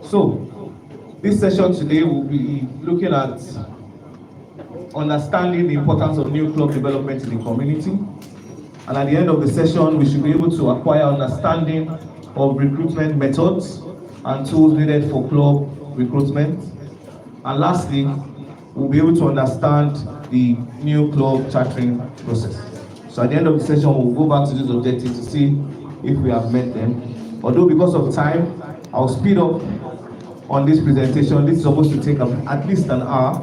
So, this session today will be looking at understanding the importance of new club development in the community. And at the end of the session, we should be able to acquire understanding of recruitment methods and tools needed for club recruitment. And lastly, we'll be able to understand the new club chartering process. So at the end of the session, we'll go back to these objectives to see if we have met them. Although because of time, I'll speed up on this presentation. This is supposed to take at least an hour,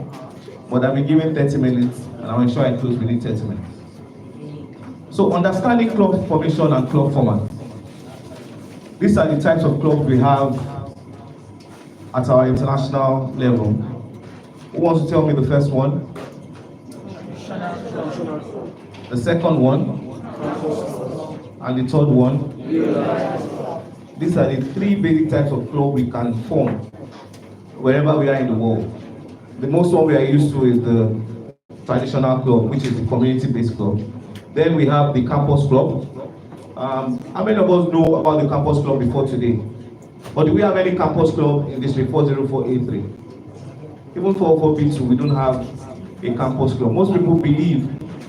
but I'll be given 30 minutes, and I'll ensure I close within 30 minutes. So understanding club formation and club format. These are the types of clubs we have at our international level. Who wants to tell me the first one? The second one? And the third one? These are the three basic types of club we can form wherever we are in the world. The most one we are used to is the traditional club, which is the community-based club. Then we have the campus club. How many of us know about the campus club before today? But do we have any campus club in District 404A3? Even for 4B2, we don't have a campus club. Most people believe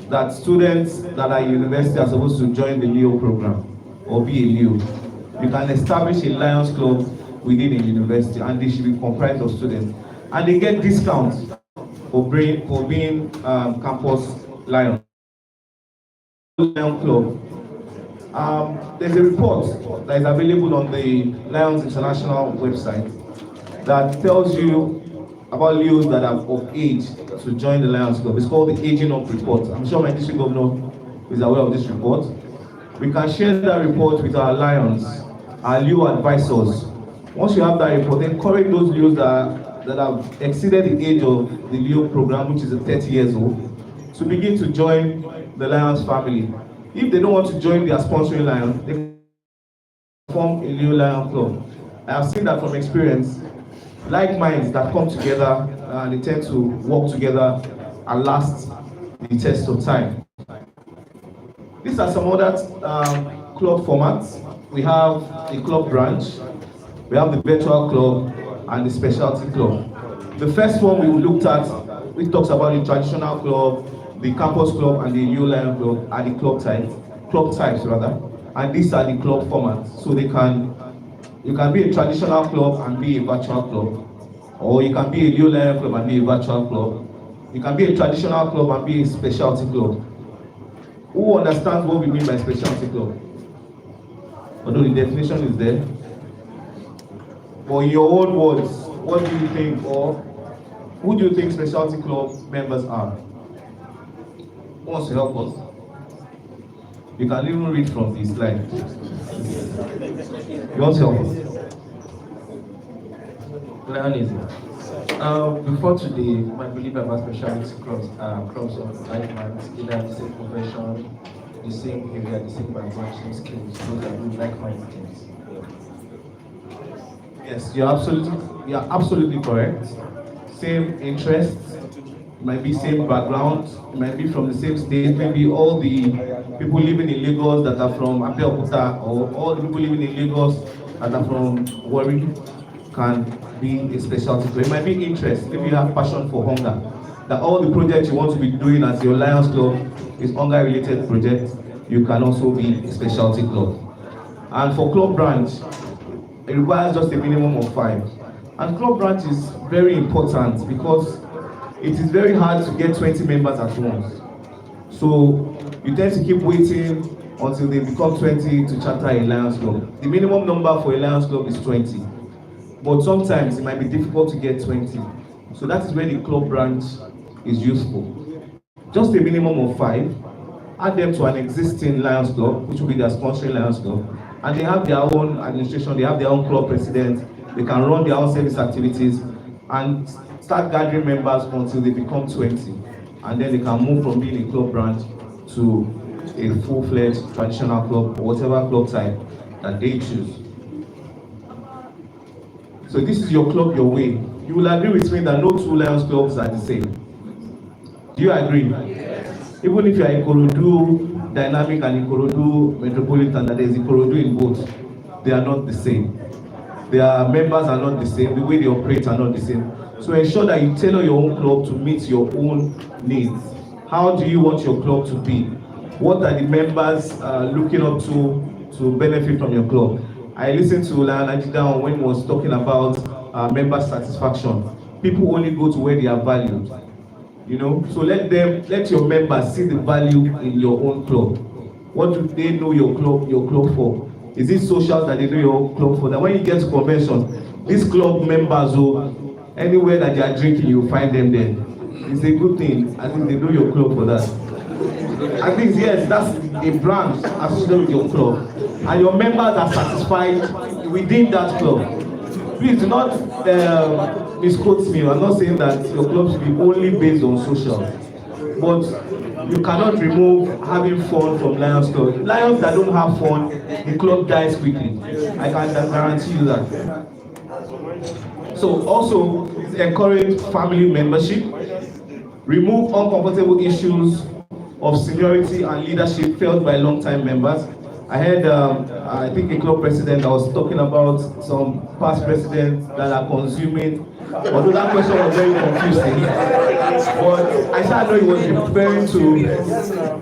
that students that are in university are supposed to join the LEO program or be a LEO. You can establish a Lions Club within a university, and they should be comprised of students. And they get discounts for being campus Lions. Lion Club. There's a report that is available on the Lions International website that tells you about Leos that are of age to join the Lions Club. It's called the Aging Up Report. I'm sure my district governor is aware of this report. We can share that report with our Lions, our Leo advisors. Once you have that report, encourage those Leos that have exceeded the age of the Leo program, which is 30 years old, to begin to join the Lions family. If they don't want to join their sponsoring Lion, they can form a Leo Lion Club. I have seen that from experience. Like minds that come together and they tend to work together and last the test of time. These are some other club formats. We have a club branch, we have the virtual club, and the specialty club. The first one we looked at, we talked about the traditional club, the campus club, and the New Lion Club are the club types rather. And these are the club formats. So you can be a traditional club and be a virtual club, or you can be a New Lion Club and be a virtual club. You can be a traditional club and be a specialty club. Who understands what we mean by specialty club? Although the definition is there. But in your own words, what do you think, or who do you think specialty club members are? Who wants to help us? You can even read from this slide. You want to help us? Before today, my belief about specialty clubs of like minds, either the same profession, the same area, the same background, same skills, those are good like-minded things. Yes, you're absolutely correct. Same interests, it might be same background, it might be from the same state, maybe all the people living in Lagos that are from Abeokuta, or all the people living in Lagos that are from Warri can be a specialty club. It might be interest, if you have passion for hunger, that all the projects you want to be doing as your Lions Club is hunger-related projects, you can also be a specialty club. And for club branch, it requires just a minimum of 5. And club branch is very important because it is very hard to get 20 members at once. So you tend to keep waiting until they become 20 to charter a Lions Club. The minimum number for a Lions Club is 20. But sometimes it might be difficult to get 20. So that is where the club branch is useful. Just a minimum of 5. Add them to an existing Lions Club, which will be their sponsoring Lions Club. And they have their own administration, they have their own club president, they can run their own service activities and start gathering members until they become 20. And then they can move from being a club branch to a full-fledged traditional club or whatever club type that they choose. So this is your club, your way. You will agree with me that no two Lions clubs are the same. Do you agree? Yes. Even if you are Ikorodu Dynamic and Ikorodu Metropolitan, that there is Ikorodu in both, they are not the same. their members are not the same, the way they operate are not the same. So ensure that you tailor your own club to meet your own needs. How do you want your club to be? What are the members looking up to benefit from your club? I listened to Lion Ajidan when he was talking about member satisfaction. People only go to where they are valued. You know, so let your members see the value in your own club. What do they know your club for? Is it social that they know your club for? That when you get to convention, these club members who anywhere that they are drinking, you find them there. It's a good thing. I think they know your club for that. I think yes, that's a brand associated with your club, and your members are satisfied within that club. Please do not misquote me. I'm not saying that your club should be only based on social, but you cannot remove having fun from Lions Club. Lions that don't have fun, the club dies quickly. I can guarantee you that. So also encourage family membership. Remove uncomfortable issues of seniority and leadership felt by long-time members. I heard, I think a club president that was talking about some past presidents that are consuming, although that question was very confusing, but I started know he was referring to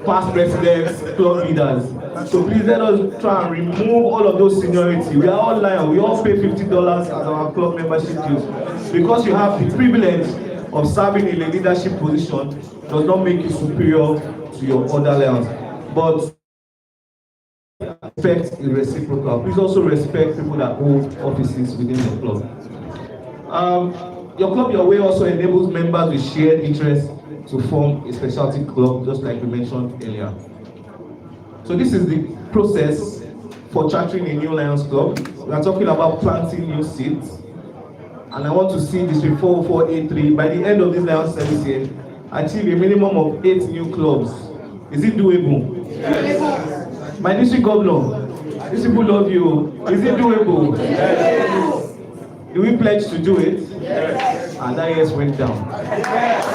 past presidents, club leaders. So please let us try and remove all of those seniority. We are all Lions, we all pay $50 as our club membership dues. Because you have the privilege of serving in a leadership position does not make you superior to your other Lions. But respect is reciprocal. Please also respect people that hold offices within your club. Your club, your way, also enables members with shared interests to form a specialty club, just like we mentioned earlier. So this is the process for chartering a new Lions Club. We are talking about planting new seeds. And I want to see District 404A3 by the end of this Lions service year achieve a minimum of 8 new clubs. Is it doable? Yes. My district governor, these people love you. Is it doable? Yes. Do we pledge to do it? Yes. And that yes went down. Yes.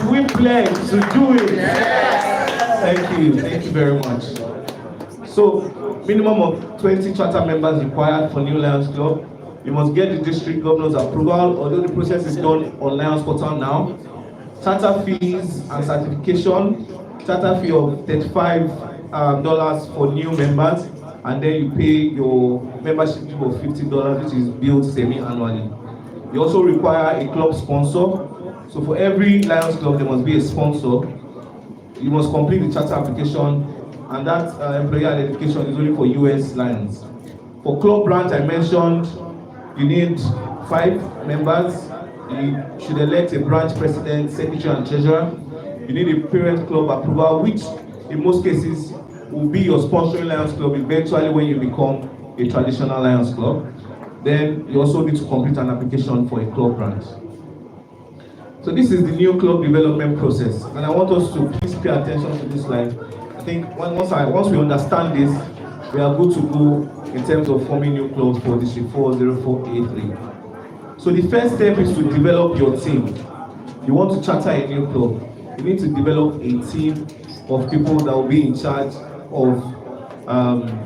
Do we pledge to do it? Yes. Thank you very much. So, minimum of 20 charter members required for new Lions Club. You must get the district governor's approval, although the process is done on Lions Portal now. Charter fees and certification, charter fee of $35 for new members, and then you pay your membership fee of $50, which is billed semi-annually. You also require a club sponsor. So for every Lions Club, there must be a sponsor. You must complete the charter application, and that employer identification is only for US Lions. For club branch, I mentioned you need 5 members. You should elect a branch president, secretary, and treasurer. You need a parent club approval, which in most cases will be your sponsoring Lions Club eventually when you become a traditional Lions Club. Then you also need to complete an application for a club branch. So this is the new club development process, and I want us to please pay attention to this slide. I think once we understand this, we are good to go in terms of forming new clubs for District 404A3. So the first step is to develop your team. You want to charter a new club. You need to develop a team of people that will be in charge of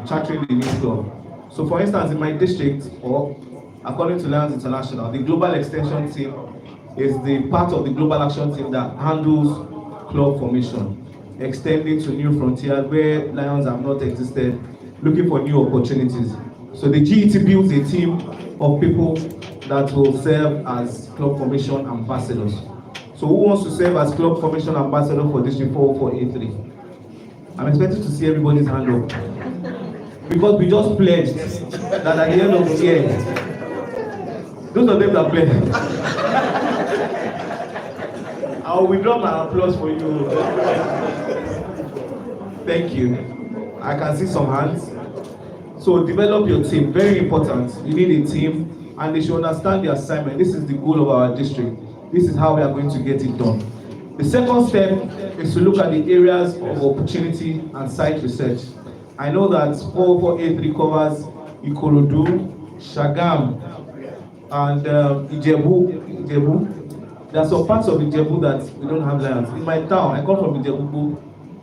chartering the new club. So for instance, in my district, or according to Lions International, the Global Extension Team is the part of the Global Action Team that handles club formation, extending to new frontiers where Lions have not existed, looking for new opportunities. So the GET builds a team of people that will serve as club formation ambassadors. So who wants to serve as club formation ambassador for District 404A3? I'm expecting to see everybody's hand up. Because we just pledged that at the end of the year, those of them that pledged, I'll withdraw my applause for you. Thank you. I can see some hands. So develop your team, very important. You need a team, and they should understand the assignment. This is the goal of our district. This is how we are going to get it done. The second step is to look at the areas of opportunity and site research. I know that 404A3 covers Ikorodu, Shagam, and Ijebu. There are some parts of Ijebu that we don't have Lions. In my town, I come from Ijebu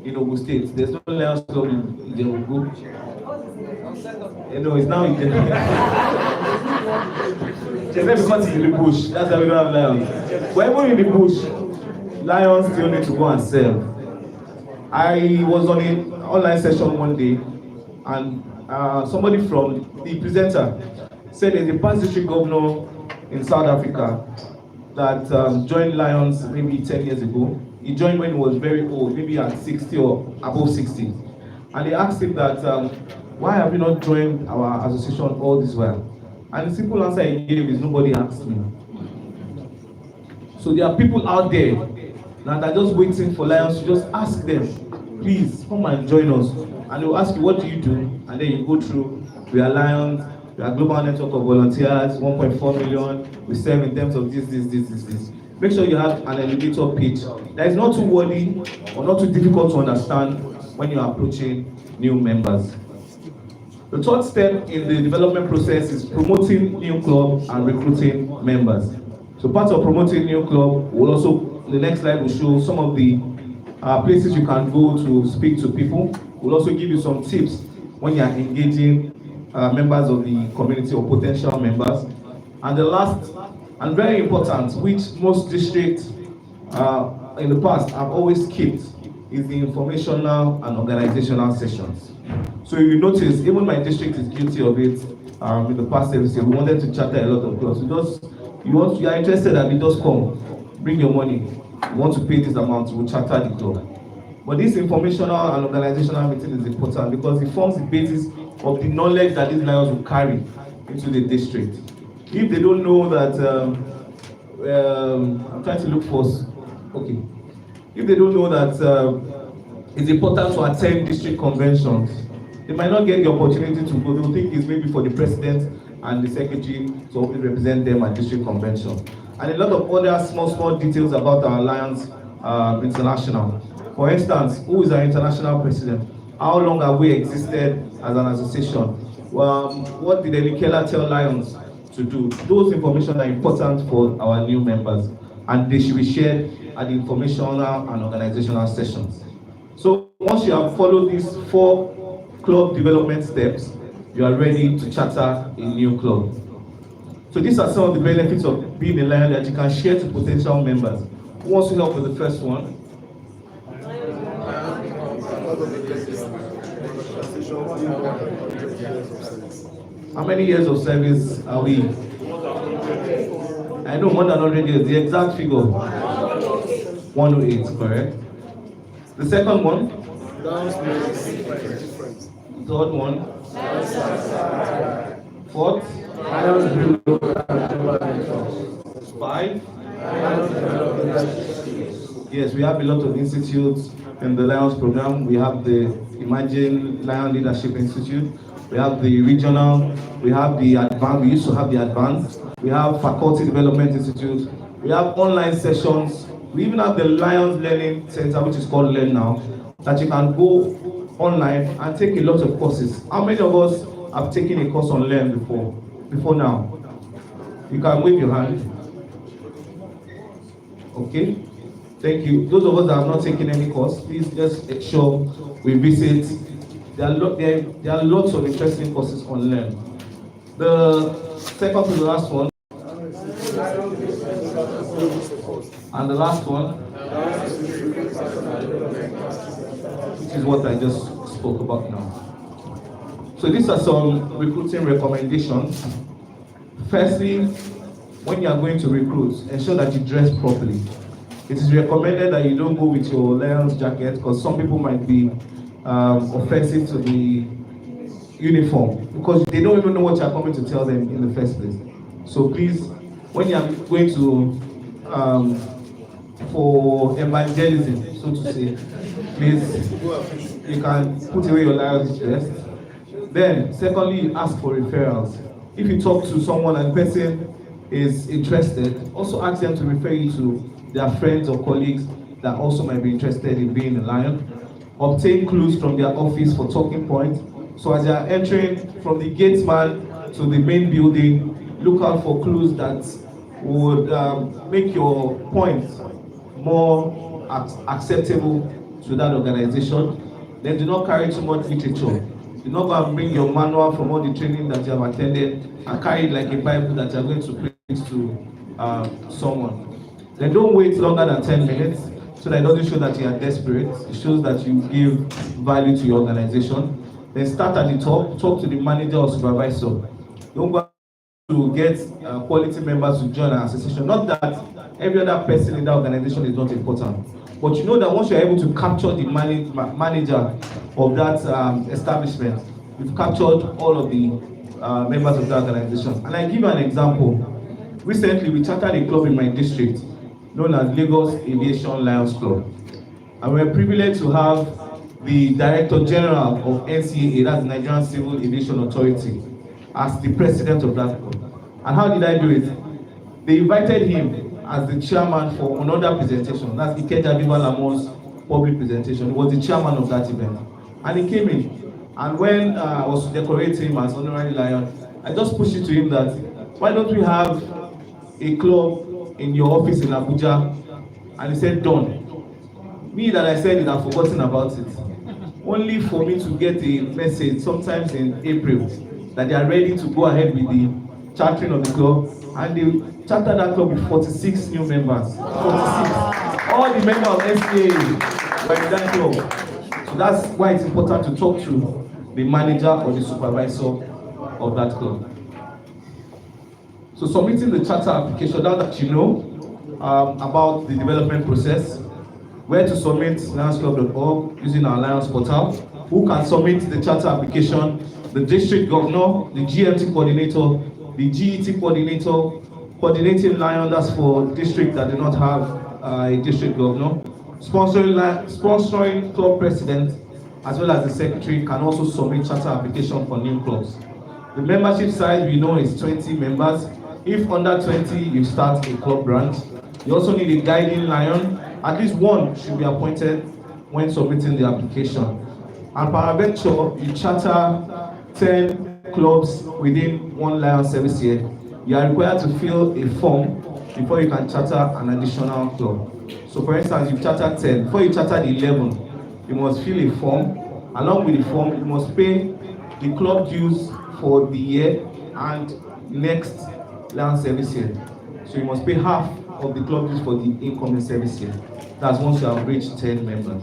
in Ogun State. There's no Lions club in Ijebu. You know, it's now Ijebu. They say because it's in the bush, that's why we don't have lions. But even in the bush, lions still need to go and serve. I was on an online session one day, and somebody from the presenter said there's a past district governor in South Africa that joined Lions maybe 10 years ago. He joined when he was very old, maybe at 60 or above 60. And they asked him that, why have you not joined our association all this while? And the simple answer he gave is, nobody asked me. So there are people out there that are just waiting for Lions to just ask them, please come and join us. And they will ask you, what do you do? And then you go through, we are Lions, we are global network of volunteers, 1.4 million, we serve in terms of this. Make sure you have an elevator pitch that is not too wordy or not too difficult to understand when you are approaching new members. The third step in the development process is promoting new clubs and recruiting members. So part of promoting new club will also, the next slide will show some of the places you can go to speak to people. We'll also give you some tips when you are engaging members of the community or potential members. And the last and very important, which most districts in the past have always skipped, is the informational and organizational sessions. So you notice, even my district is guilty of it. In the past service, we wanted to charter a lot of clubs. You are interested, and you just come, bring your money. You want to pay this amount, we'll charter the club. But this informational and organizational meeting is important because it forms the basis of the knowledge that these Lions will carry into the district. If they don't know that, I'm trying to look for, okay. If they don't know that it's important to attend district conventions, they might not get the opportunity to go. They will think it's maybe for the president and the secretary to represent them at district convention. And a lot of other small details about our Lions International. For instance, who is our international president? How long have we existed as an association? What did Elikela tell Lions to do? Those information are important for our new members, and they should be shared at the informational and organizational sessions. So once you have followed these 4 club development steps, you are ready to charter a new club. So these are some of the benefits of being a Lion that you can share to potential members. Who wants to help with the first one? How many years of service are we? I know more than 100 years. The exact figure? 108, correct? The second one? Third one? Fourth? 5? Yes, we have a lot of institutes in the Lions program. We have the Imagine Lion Leadership Institute. We have the regional. We have the advanced. We used to have the advanced. We have Faculty Development Institute. We have online sessions. We even have the Lions Learning Center, which is called Learn Now, that you can go online and take a lot of courses. How many of us have taken a course on Learn before now? You can wave your hand. Okay, thank you. Those of us that have not taken any course, please just make sure we visit. There are lots of interesting courses on Learn. The second to the last one, and the last one, which is what I just spoke about now. So these are some recruiting recommendations. Firstly, when you are going to recruit, ensure that you dress properly. It is recommended that you don't go with your Lions jacket because some people might be offensive to the uniform because they don't even know what you are coming to tell them in the first place. So please, when you are going to for evangelism, so to say, please, you can put away your Lions dress. Then, secondly, ask for referrals. If you talk to someone and the person is interested, also ask them to refer you to their friends or colleagues that also might be interested in being a Lion. Obtain clues from their office for talking points. So as you are entering from the gatesman to the main building, look out for clues that would make your points more acceptable to that organization. Then do not carry too much literature. Do not go and bring your manual from all the training that you have attended and carry it like a Bible that you are going to preach to someone. Then don't wait longer than 10 minutes so that it doesn't show that you are desperate. It shows that you give value to your organization. Then start at the top, talk to the manager or supervisor. Don't go to get quality members to join an association. Not that every other person in that organization is not important, but you know that once you're able to capture the manager of that establishment, you've captured all of the members of that organization. And I give you an example. Recently, we chartered a club in my district known as Lagos Aviation Lions Club. And we're privileged to have the Director General of NCAA, that's the Nigerian Civil Aviation Authority, as the president of that club. And how did I do it? They invited him as the chairman for another presentation. That's Ikeja Viva Lamon's public presentation. He was the chairman of that event. And he came in. And when I was decorating him as honorary lion, I just pushed it to him that, why don't we have a club in your office in Abuja? And he said, done. Me that I said it, I've forgotten about it. Only for me to get a message sometimes in April that they are ready to go ahead with the chartering of the club. And they chartered that club with 46 new members. 46. All the members of NCAA were in that club. So that's why it's important to talk to the manager or the supervisor of that club. So submitting the charter application, now that you know about the development process, where to submit lionsclub.org using our Lions portal, who can submit the charter application, the district governor, the GMT coordinator, the GET coordinator, coordinating lion, that's for districts that do not have a district governor, sponsoring club president, as well as the secretary can also submit charter application for new clubs. The membership size we know is 20 members. If under 20, you start a club branch. You also need a guiding lion. At least one should be appointed when submitting the application. And peradventure, you charter 10 clubs within one lion service year. You are required to fill a form before you can charter an additional club. So for instance, you charter 10. Before you charter the 11, you must fill a form. Along with the form, you must pay the club dues for the year and next lion service year. So you must pay half of the club dues for the incoming service year. That's once you have reached 10 members.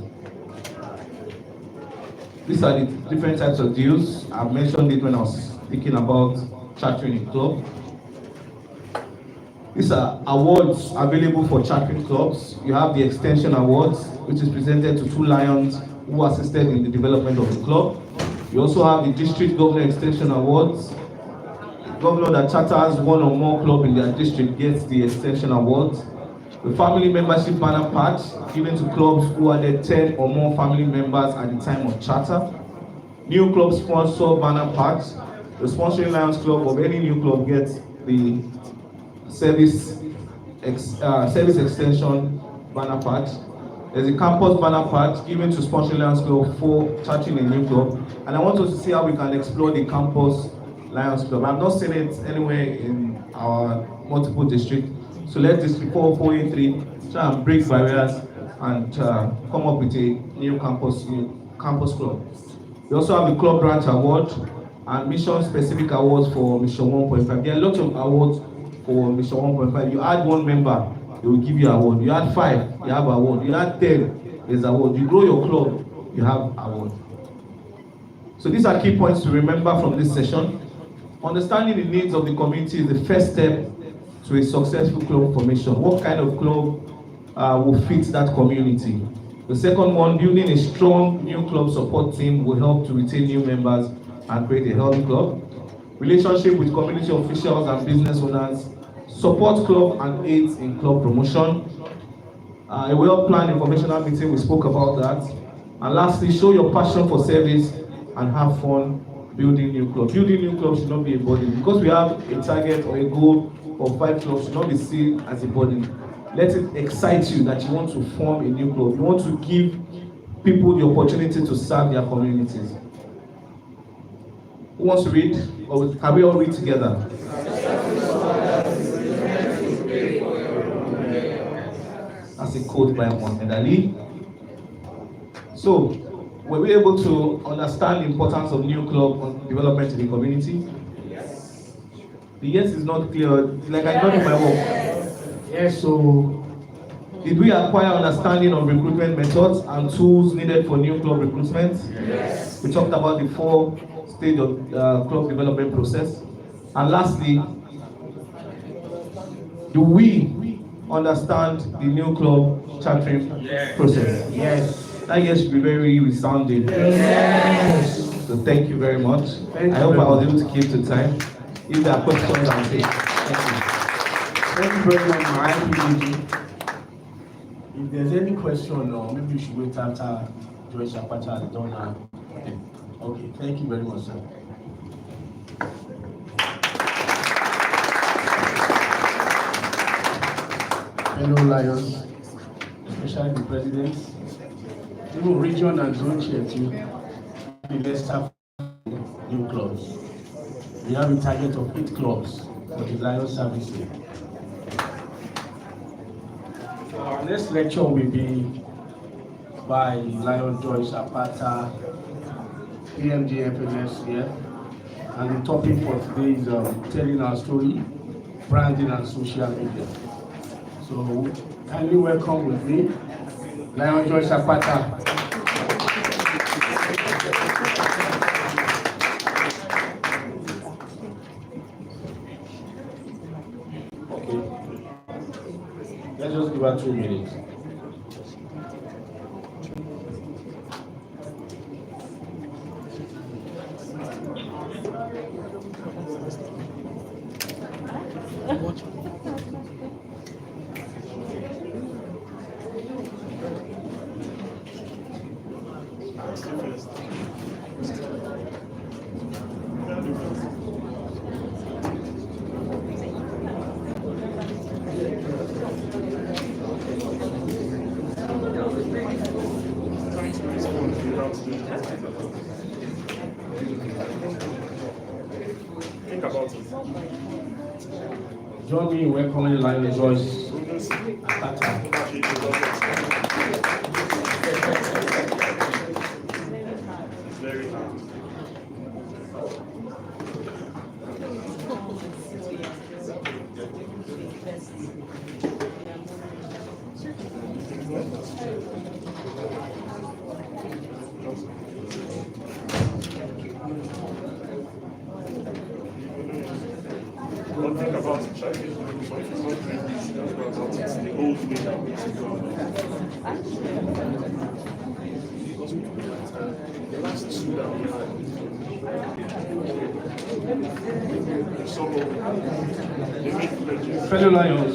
These are the different types of dues. I've mentioned it when I was speaking about chartering a club. These are awards available for chartering clubs. You have the Extension Awards, which is presented to 2 lions who assisted in the development of the club. You also have the District Governor Extension Awards. The governor that charters one or more club in their district gets the Extension Awards. The Family Membership Banner Patch, given to clubs who added 10 or more family members at the time of charter. New Club Sponsor Banner Patch. The sponsoring Lions Club of any new club gets the Service Extension Banner Patch. There's a Campus Banner Patch given to sponsoring Lions Club for chartering a new club. And I want us to see how we can explore the Campus Lions Club. I've not seen it anywhere in our multiple districts. So let's just, before 483, try and break barriers and come up with a new campus club. We also have the Club Branch Award and Mission Specific Awards for Mission 1.5. There are lots of awards for Mission 1.5. You add 1 member, they will give you an award. You add 5, you have an award. You add 10, there's an award. You grow your club, you have an award. So these are key points to remember from this session. Understanding the needs of the community is the first step to a successful club formation. What kind of club will fit that community? The second one, building a strong new club support team will help to retain new members and create a healthy club. Relationship with community officials and business owners, support club and aids in club promotion. A well-planned informational meeting, we spoke about that. And lastly, show your passion for service and have fun building new clubs. Building new clubs should not be a burden. Because we have a target or a goal of 5 clubs, should not be seen as a burden. Let it excite you that you want to form a new club. You want to give people the opportunity to serve their communities. Who wants to read? Or can we all read together? That's a quote by Muhammad Ali. So, Were we able to understand the importance of new club development in the community? The yes is not clear, like I don't know my work. Yes, so did we acquire understanding of recruitment methods and tools needed for new club recruitment? Yes. We talked about the 4 stage of club development process. And lastly, do we understand the new club chartering process? Yes. That yes should be very resounding. Yes. So thank you very much. Thank I hope you. I was able to keep to time. If there are questions, I'll take. Thank you very much, my IPG. If there's any question, or maybe you should wait after Joyce Apata is done now. Okay, thank you very much, sir. Fellow Lions, especially the president, even region and zone chair too, let's have new clubs. We have a target of 8 clubs for the Lions services. Our next lecture will be by Lion Joyce Apata, PMG FNS here, and the topic for today is telling our story, branding and social media. So kindly welcome with me, Lion Joyce Apata. Okay, let's just give her 2 minutes. Think about it. Join me in welcoming Lion Joyce Apata. It's very hard. Don't think about it, right? So if it's not doing this, don't go about it. The old way that we used to go about it. Because we do that, the last 2 that we had. So, they make pledges. Fellow Lions,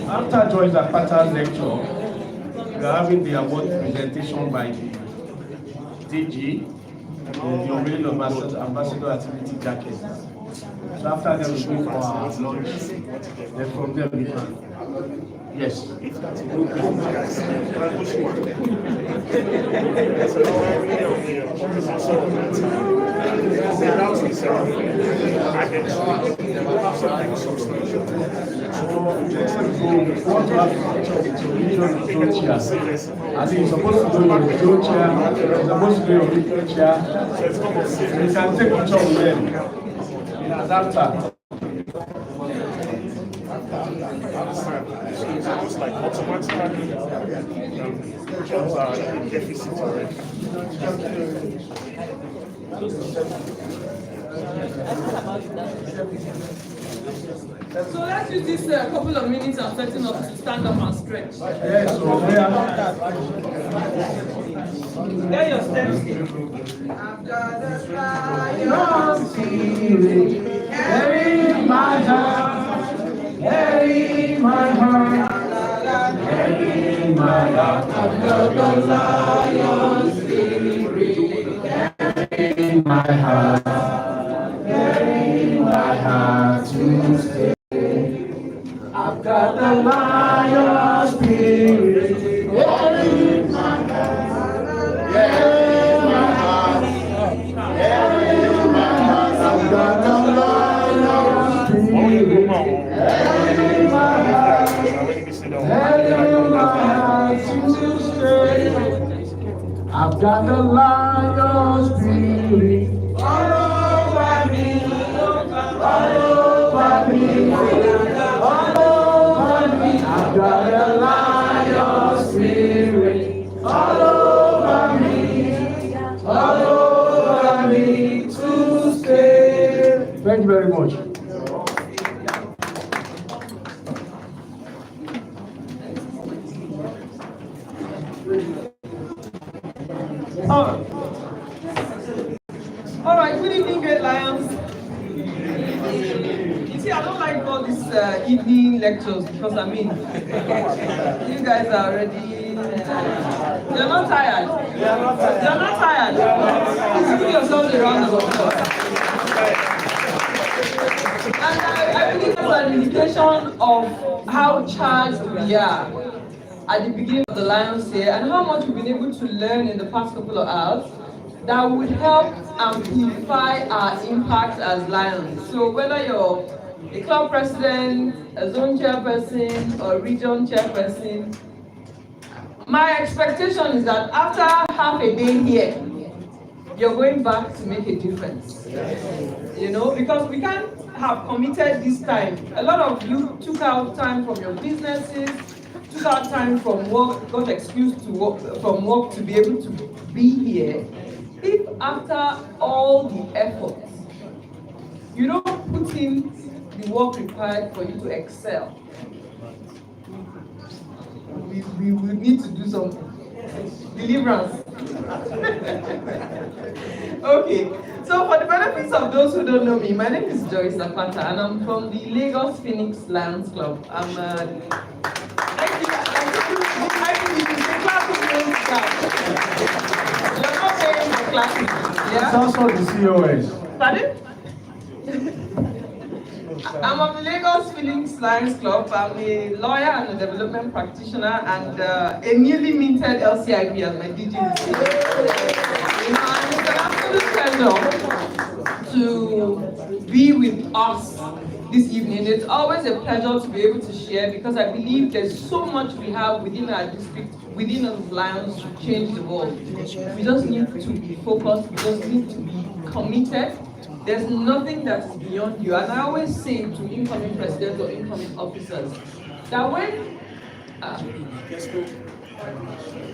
after Joyce Apata's lecture, we are having the award presentation by the DG, the unveiling of ambassador activity jacket. So after that, we go for our lunch. Then from there, we can. Yes. If that's a good business, guys, can I push one? So, the announcing ceremony, I can have something substantial. So, what you have to picture with your region is your chair. I think you're supposed to do your region chair, you're supposed to do your region chair. So it's not a You can take picture with them in adapter. It's almost like automatically jobs are in deficit already. So let's use this couple of minutes of setting up to stand up and stretch. Yes, so Get your steps. Carry my heart, carry my heart, carry my heart, under the lion's spirit, carry my heart, carry my heart to stay. I've got the lion's spirit, carry my heart, carry my heart, carry my heart, I've got the lion's spirit, carry my heart. I've got the lion spirit all over me, all over me, all over me. I've got the lion spirit all over me to stay. Thank you very much. All right, good evening, Great Lions. You see, I don't like all these evening lectures because you guys are already. You're not tired. You're not tired. Please give yourselves a round of applause. And I believe that's an indication of how charged we are at the beginning of the Lions here and how much we've been able to learn in the past couple of hours that would help amplify our impact as Lions. So whether you're a club president, a zone chairperson, or region chairperson, my expectation is that after half a day here, you're going back to make a difference. You know, because we can't have committed this time. A lot of you took out time from your businesses, took out time from work, got excused to work, from work to be able to be here. If after all the efforts, you don't put in the work required for you to excel, we will need to do some deliverance. Okay, so for the benefits of those who don't know me, my name is Joyce Zapata and I'm from the Lagos Phoenix Lions Club. I'm It's also the COS. Pardon? I'm of the Lagos Phoenix Lions Club. I'm a lawyer and a development practitioner and a newly minted LCIP as my DG. And it's an absolute pleasure to be with us this evening. It's always a pleasure to be able to share because I believe there's so much we have within our district, within our Lions to change the world. We just need to be focused, we just need to be committed. There's nothing that's beyond you. And I always say to incoming presidents or incoming officers that when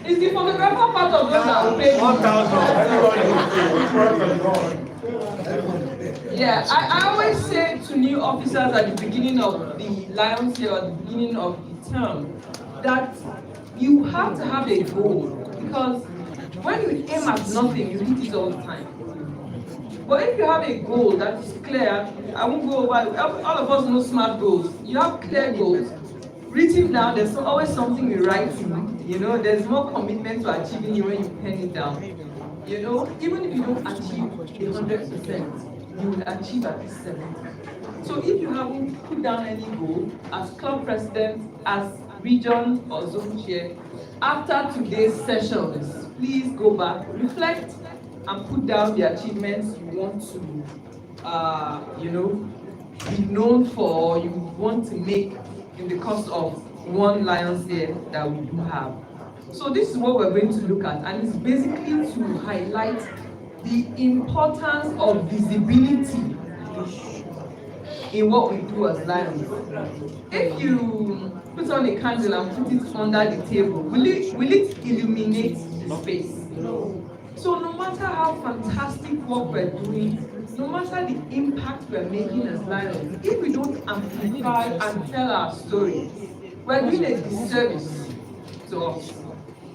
is the photographer part of those that will pay 1,000? Yeah, I always say to new officers at the beginning of the Lions year or at the beginning of the term that you have to have a goal because when you aim at nothing, you hit it all the time. But if you have a goal that is clear, I won't go over, all of us know SMART goals. You have clear goals, written down, there's always something we write in. You know, there's more commitment to achieving it when you pen it down. You know, even if you don't achieve 100%, you will achieve at least 70%. So if you haven't put down any goal, as club president, as region or zone chair, after today's sessions, please go back, reflect, and put down the achievements you want to, be known for, or you want to make in the course of one Lions Year that we do have. So this is what we're going to look at, and it's basically to highlight the importance of visibility in what we do as Lions. If you put on a candle and put it under the table, will it illuminate the space? So no matter how fantastic work we're doing, no matter the impact we're making as Lions, if we don't amplify and tell our story, we're doing a disservice to us.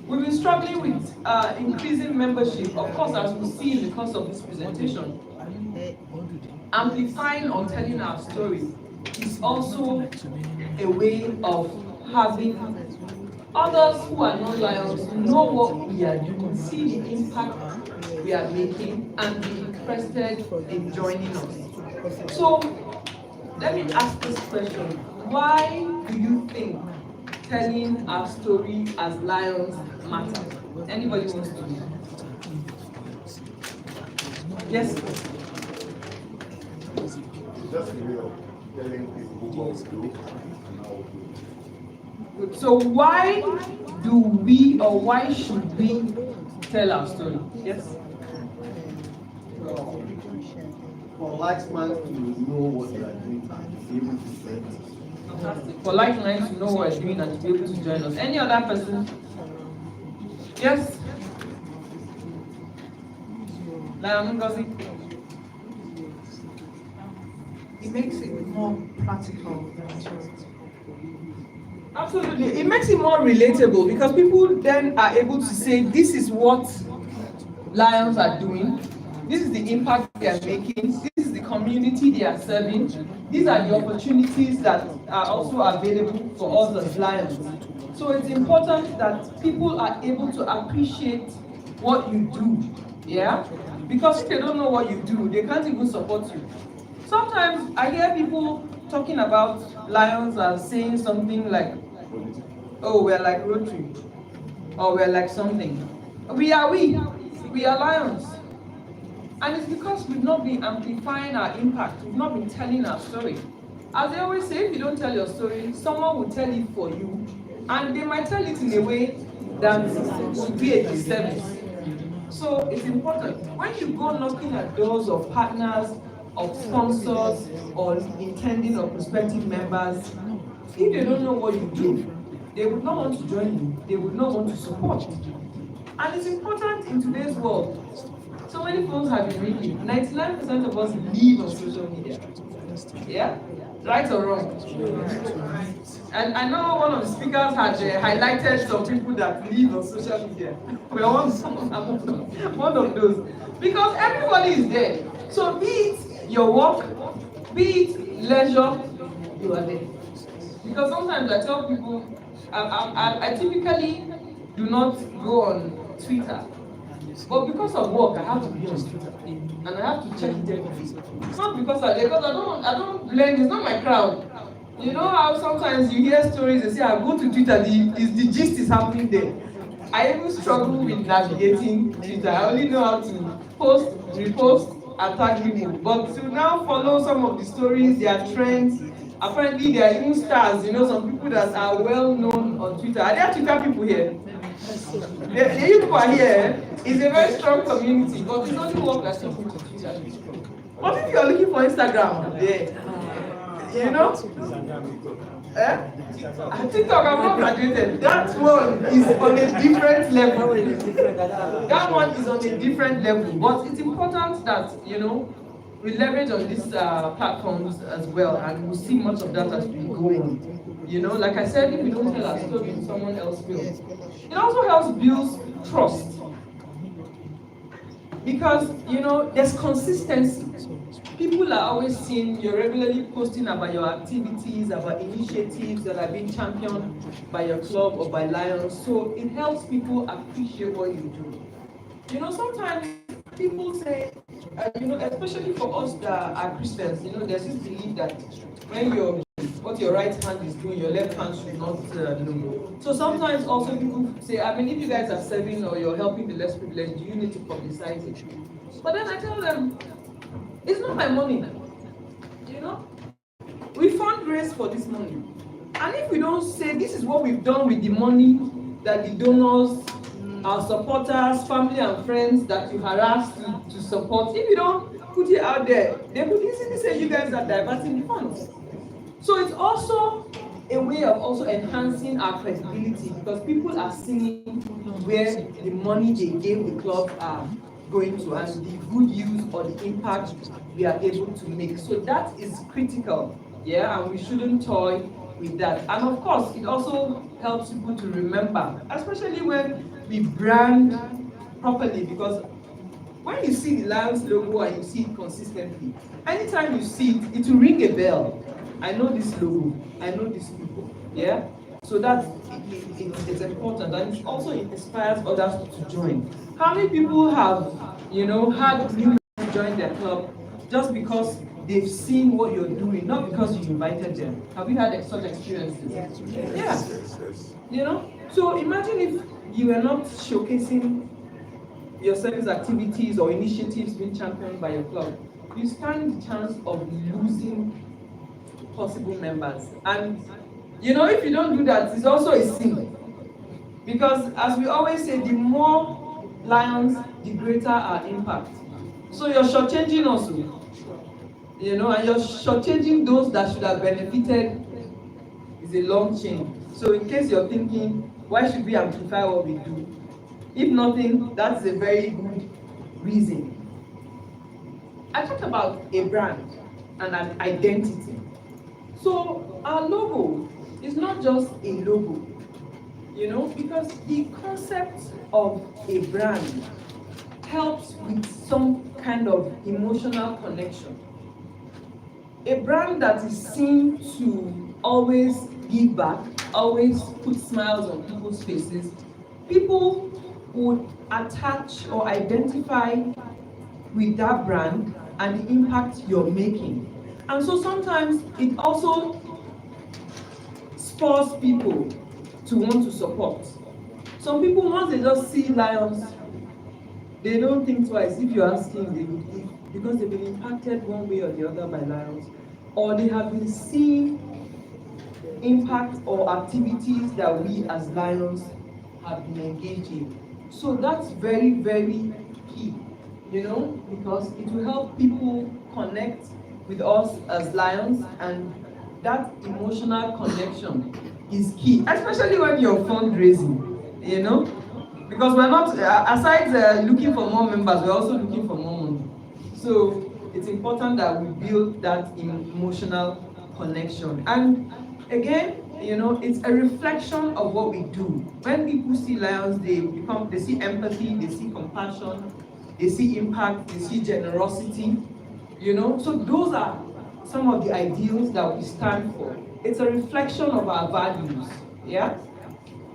We've been struggling with increasing membership, of course, as we see in the course of this presentation. Amplifying or telling our story is also a way of having others who are not Lions know what we are doing, see the impact we are making, and be interested in joining us. So, let me ask this question. Why do you think telling our story as Lions matters? Anybody wants to know? Yes? Just a way of telling people what we do and how we do. So why do we or why should we tell our story. Yes? For Lightman to know what you are doing and be able to join us. Fantastic. For like minds to know what we're doing and to be able to join us. Any other person? Yes? Lion Ngozi? It makes it more practical. Absolutely. It makes it more relatable because people then are able to say, this is what Lions are doing. This is the impact they are making. This is the community they are serving. These are the opportunities that are also available for us as Lions. So it's important that people are able to appreciate what you do. Yeah? Because if they don't know what you do, they can't even support you. Sometimes I hear people talking about Lions and saying something like, oh, we're like Rotary, or we're like something. We are Lions. And it's because we've not been amplifying our impact, we've not been telling our story. As they always say, if you don't tell your story, someone will tell it for you, and they might tell it in a way that will be a disservice. So it's important. When you go knocking at doors of partners, of sponsors, or intending or prospective members, if they don't know what you do, they would not want to join you, they would not want to support. And it's important in today's world. So many phones have been ringing. 99% of us live on social media. Yeah? Right or wrong? And I know one of the speakers had highlighted some people that live on social media. We are one of those. Because everybody is there. So be it your work, be it leisure, you are there. Because sometimes I tell people, I typically do not go on Twitter. But because of work, I have to be on Twitter, and I have to check it every day. It's not because I don't blend. It's not my crowd. You know how sometimes you hear stories and say, I go to Twitter, the gist is happening there. I even struggle with navigating Twitter. I only know how to post, repost, and tag people. But to now follow some of the stories, their trends, apparently there are even stars. You know, some people that are well known on Twitter. Are there Twitter people here? The you people are here. It's a very strong community, but it's only work that people to Twitter. What if you are looking for Instagram? Yeah. You know? TikTok, I'm not graduated. That one is on a different level. That one is on a different level. But it's important that, you know, we leverage on these platforms as well, and we'll see much of that as we go on. You know, like I said, if we don't tell our story, someone else will. It also helps build trust. Because, you know, there's consistency. People are always seeing you're regularly posting about your activities, about initiatives that are being championed by your club or by Lions. So it helps people appreciate what you do. You know, sometimes people say, you know, especially for us that are Christians, you know, there's this belief that when what your right hand is doing, your left hand should not know. So sometimes also people say, I mean, if you guys are serving or you're helping the less privileged, do you need to publicize it? But then I tell them, it's not my money. You know? We fundraise for this money. And if we don't say this is what we've done with the money that the donors, our supporters, family and friends that you harass to support, if you don't put it out there, they could easily say you guys are diverting the funds. So it's also a way of also enhancing our credibility because people are seeing where the money they gave the club are going to and the good use or the impact we are able to make. So that is critical, yeah, and we shouldn't toy with that. And of course, it also helps people to remember, especially when we brand properly, because when you see the Lions logo and you see it consistently, anytime you see it, it will ring a bell. I know this logo, I know these people, yeah? So that's it's important, and it also inspires others to join. How many people have, you know, had new people join their club just because they've seen what you're doing, not because you invited them? Have you had such experiences? Yeah. You know? So imagine if you were not showcasing your service activities or initiatives being championed by your club. You stand the chance of losing possible members. And you know, if you don't do that, it's also a sin. Because as we always say, the more lions, the greater our impact. So you're shortchanging us, you know, and you're shortchanging those that should have benefited. Is a long chain. So in case you're thinking, why should we amplify what we do? If nothing, that's a very good reason. I talked about a brand and an identity. So our logo is not just a logo, you know, because the concept of a brand helps with some kind of emotional connection. A brand that is seen to always give back, always put smiles on people's faces, people would attach or identify with that brand and the impact you're making. And so sometimes it also spurs people to want to support. Some people, once they just see lions, they don't think twice. If you're asking, they would give, because they've been impacted one way or the other by lions, or they have been seeing impact or activities that we as lions have been engaged in. So that's very, very key, you know, because it will help people connect with us as lions, and that emotional connection is key, especially when you're fundraising, you know, because we're not, aside looking for more members, we're also looking for more money. So it's important that we build that emotional connection. And again, you know, it's a reflection of what we do. When people see lions, they see empathy, they see compassion, they see impact, they see generosity, you know. So those are some of the ideals that we stand for. It's a reflection of our values, yeah?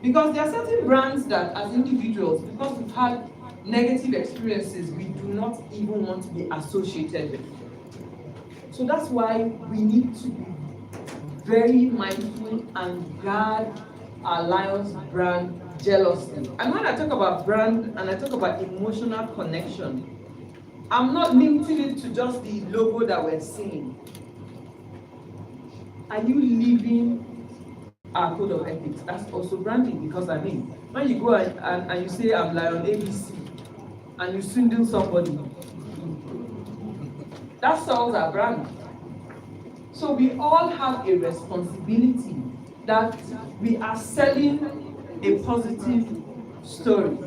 Because there are certain brands that as individuals, because we've had negative experiences, we do not even want to be associated with. So that's why we need to be very mindful and guard our Lions brand jealously. And when I talk about brand and I talk about emotional connection, I'm not limiting it to just the logo that we're seeing. Are you living our code of ethics? That's also branding, because I mean, when you go and you say I'm Lion ABC and you swindle somebody, that sells our brand. So we all have a responsibility that we are selling a positive story,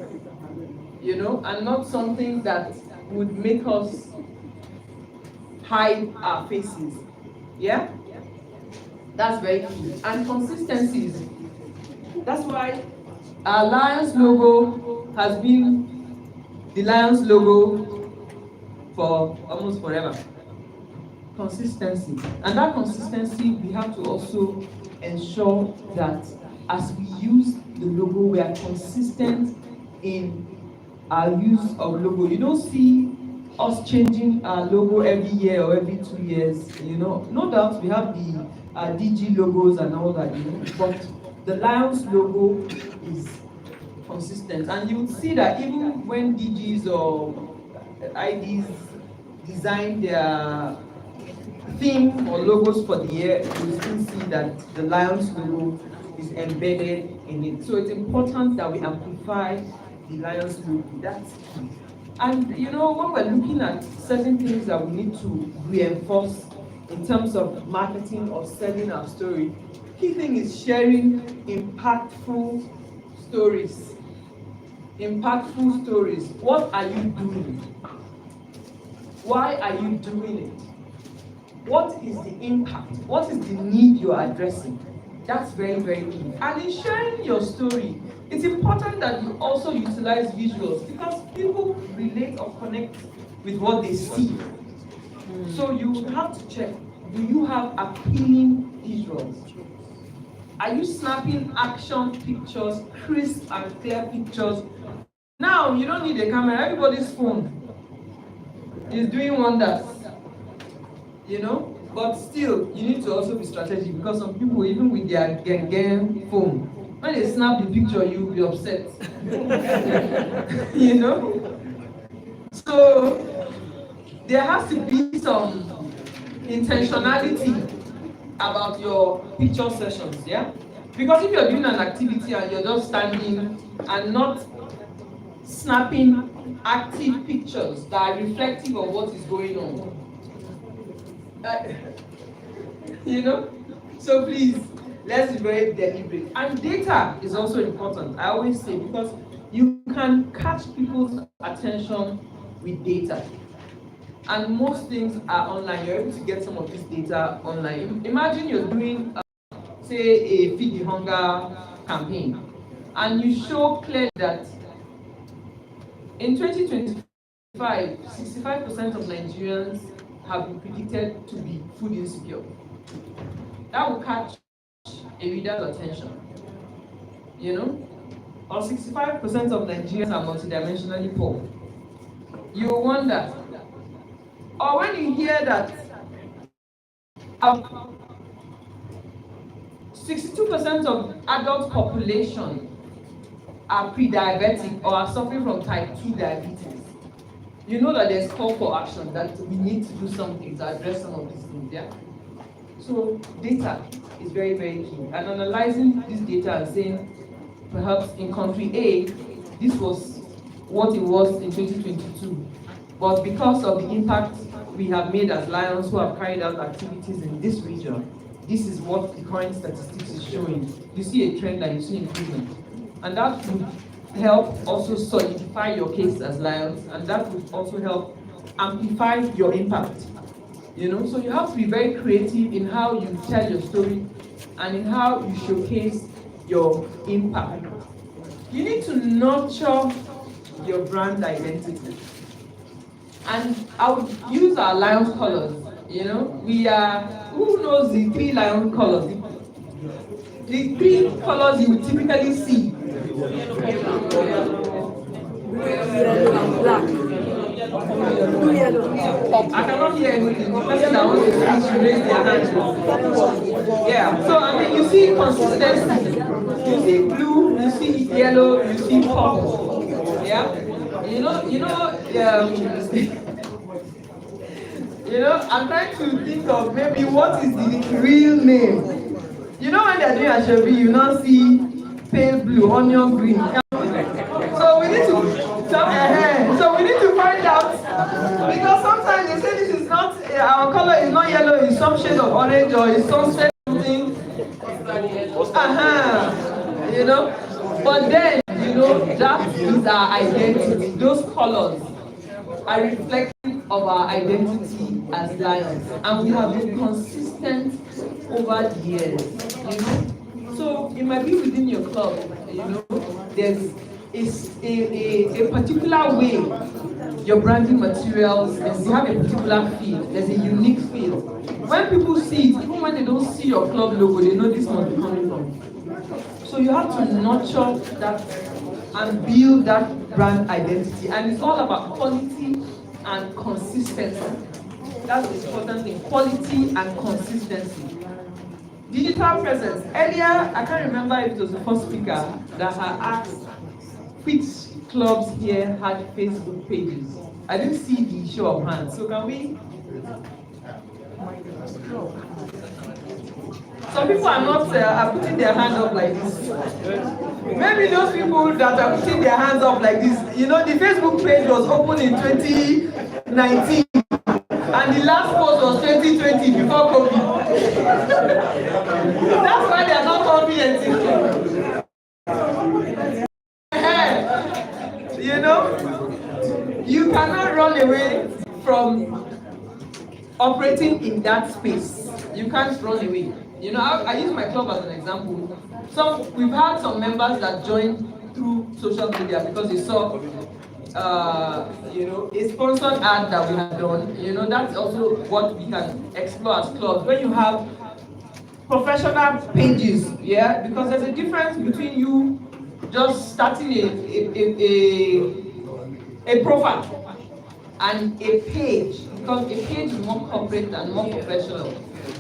you know, and not something that would make us hide our faces. Yeah? That's very key. And consistency is, that's why our Lions logo has been the Lions logo for almost forever. Consistency. And that consistency, we have to also ensure that as we use the logo, we are consistent in our use of logo. You don't see us changing our logo every year or every 2 years, you know. No doubt we have the DG logos and all that, you know, but the Lions logo is consistent. And you would see that even when DGs or IDs design their theme or logos for the year, you still see that the Lions logo is embedded in it. So it's important that we amplify the Lions logo. That's key. And you know, when we're looking at certain things that we need to reinforce in terms of marketing or selling our story, key thing is sharing impactful stories. Impactful stories. What are you doing? Why are you doing it? What is the impact? What is the need you're addressing? That's very, very key. And in sharing your story, it's important that you also utilize visuals, because people relate or connect with what they see. So you have to check, do you have appealing visuals? Are you snapping action pictures, crisp and clear pictures? Now, you don't need a camera. Everybody's phone is doing wonders, you know? But still, you need to also be strategic, because some people, even with their game phone, when they snap the picture, you'll be upset. You know? So, there has to be some intentionality about your picture sessions, yeah? Because if you're doing an activity and you're just standing and not snapping active pictures that are reflective of what is going on. You know? So please, let's be very deliberate. And data is also important, I always say, because you can catch people's attention with data. And most things are online. You're able to get some of this data online. Imagine you're doing, say, a Feed the Hunger campaign, and you show clearly that in 2025, 65% of Nigerians have been predicted to be food insecure. That will catch a reader's attention, you know? Or 65% of Nigerians are multidimensionally poor. You wonder. Or when you hear that 62% of adult population are pre-diabetic or are suffering from type 2 diabetes, you know that there's call for action, that we need to do something to address some of these things, yeah? So data is very, very key. And analyzing this data and saying, perhaps in country A, this was what it was in 2022. But because of the impact we have made as Lions who have carried out activities in this region, this is what the current statistics is showing. You see a trend that you see improvement. And that would help also solidify your case as Lions, and that would also help amplify your impact. You know, so you have to be very creative in how you tell your story and in how you showcase your impact. You need to nurture your brand identity. And I would use our Lions colors. You know, we are, who knows the 3 Lion colors? The 3 colors you would typically see. I cannot hear anything. The person that wants to speak should raise their hand. Yeah. So I mean, you see consistency. You see blue. You see yellow. You see purple. Yeah. You know. I'm trying to think of maybe what is the real name. You know when they're doing Ashobi, you now see pale blue, onion green. So we need to find out, because sometimes they say this is not our color is not yellow, it's some shade of orange or it's some shade of something. You know, but then that is our identity. Those colors are reflective of our identity as Lions, and we have been consistent over the years. You know, so it might be within your club. You know, there's a particular way your branding materials, you have a particular feel, there's a unique feel. When people see it, even when they don't see your club logo, they know this must be coming from. So you have to nurture that and build that brand identity. And it's all about quality and consistency. That's the important thing, quality and consistency. Digital presence. Earlier, I can't remember if it was the first speaker that had asked which clubs here had Facebook pages. I didn't see the show of hands, so can we? Some people are not are putting their hand up like this. Maybe those people that are putting their hands up like this, you know, the Facebook page was opened in 2019, and the last post was 2020 before COVID. That's why they are not confident. You know, you cannot run away from operating in that space. You can't run away. You know, I use my club as an example. We've had some members that joined through social media because they saw, you know, a sponsored ad that we had done. You know, that's also what we can explore as clubs. When you have professional pages, yeah, because there's a difference between you just starting a profile and a page, because a page is more corporate and more professional.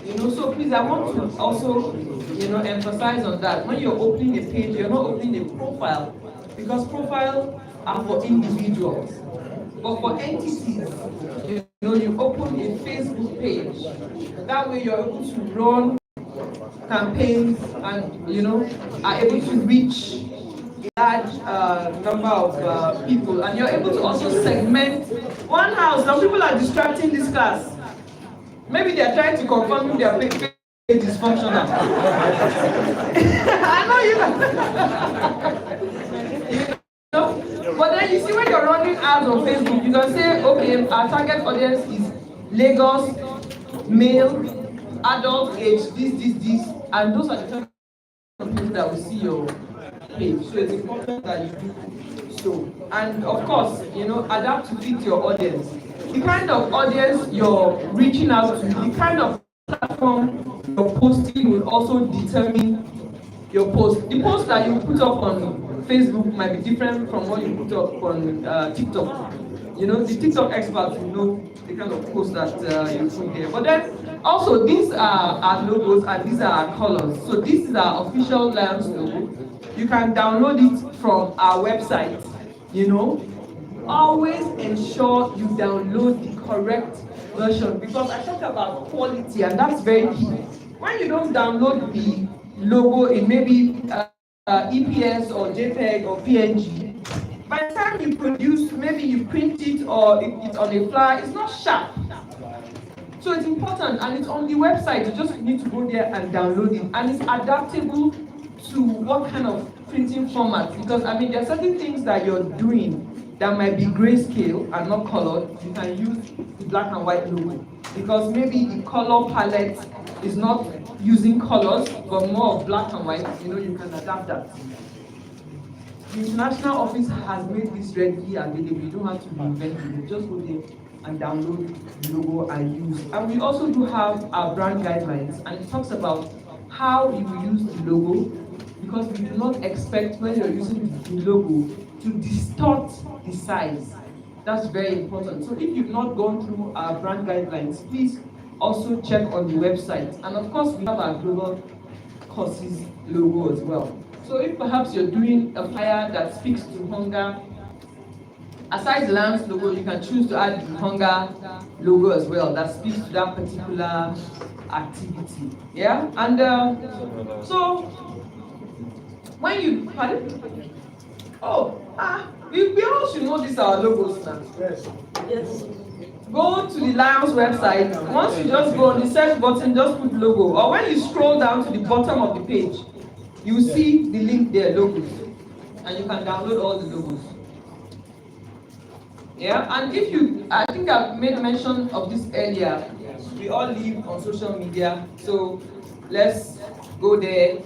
You know, so please, I want to also, you know, emphasize on that. When you're opening a page, you're not opening a profile, because profiles are for individuals. But for entities, you know, you open a Facebook page. That way you're able to run campaigns and, you know, are able to reach a large number of people, and you're able to also segment one house. Now people are distracting this class. Maybe they are trying to confirm if their page is dysfunctional. I know you know. But then you see when you're running ads on Facebook, you can say, okay, our target audience is Lagos, male, adult, age, this, and those are the kind of people that will see your page. So it's important that you do so. And of course, adapt to fit your audience. The kind of audience you're reaching out to, the kind of platform you're posting will also determine your post. The post that you put up on Facebook might be different from what you put up on TikTok. The TikTok experts will know the kind of post that you put there. But then also these are our logos and these are our colors. So this is our official Lions logo. You can download it from our website. Always ensure you download the correct version, because I talk about quality and that's very key. When you don't download the logo in maybe EPS or JPEG or PNG, by the time you produce, maybe you print it or it's on a flyer, it's not sharp. So it's important, and it's on the website. You just need to go there and download it, and it's adaptable to what kind of printing format. Because there are certain things that you're doing that might be grayscale and not colored. You can use the black and white logo, because maybe the color palette is not using colors but more of black and white. You can adapt that. The international office has made this readily available. You don't have to reinvent it. Just go there and download the logo and use. And we also do have our brand guidelines, and it talks about how you will use the logo, because we do not expect when you're using the logo to distort the size. That's very important. So if you've not gone through our brand guidelines, please also check on the website. And of course, we have our global courses logo as well. So if perhaps you're doing a flyer that speaks to hunger, aside the Lions logo, you can choose to add the hunger logo as well that speaks to that particular activity. Yeah? And so when you, pardon? We all should know these are our logos now. Yes. Go to the Lions website. Once you just go on the search button, just put logo. Or when you scroll down to the bottom of the page, you see the link there, logos. And you can download all the logos. Yeah, and I think I've made mention of this earlier. We all live on social media, so let's go there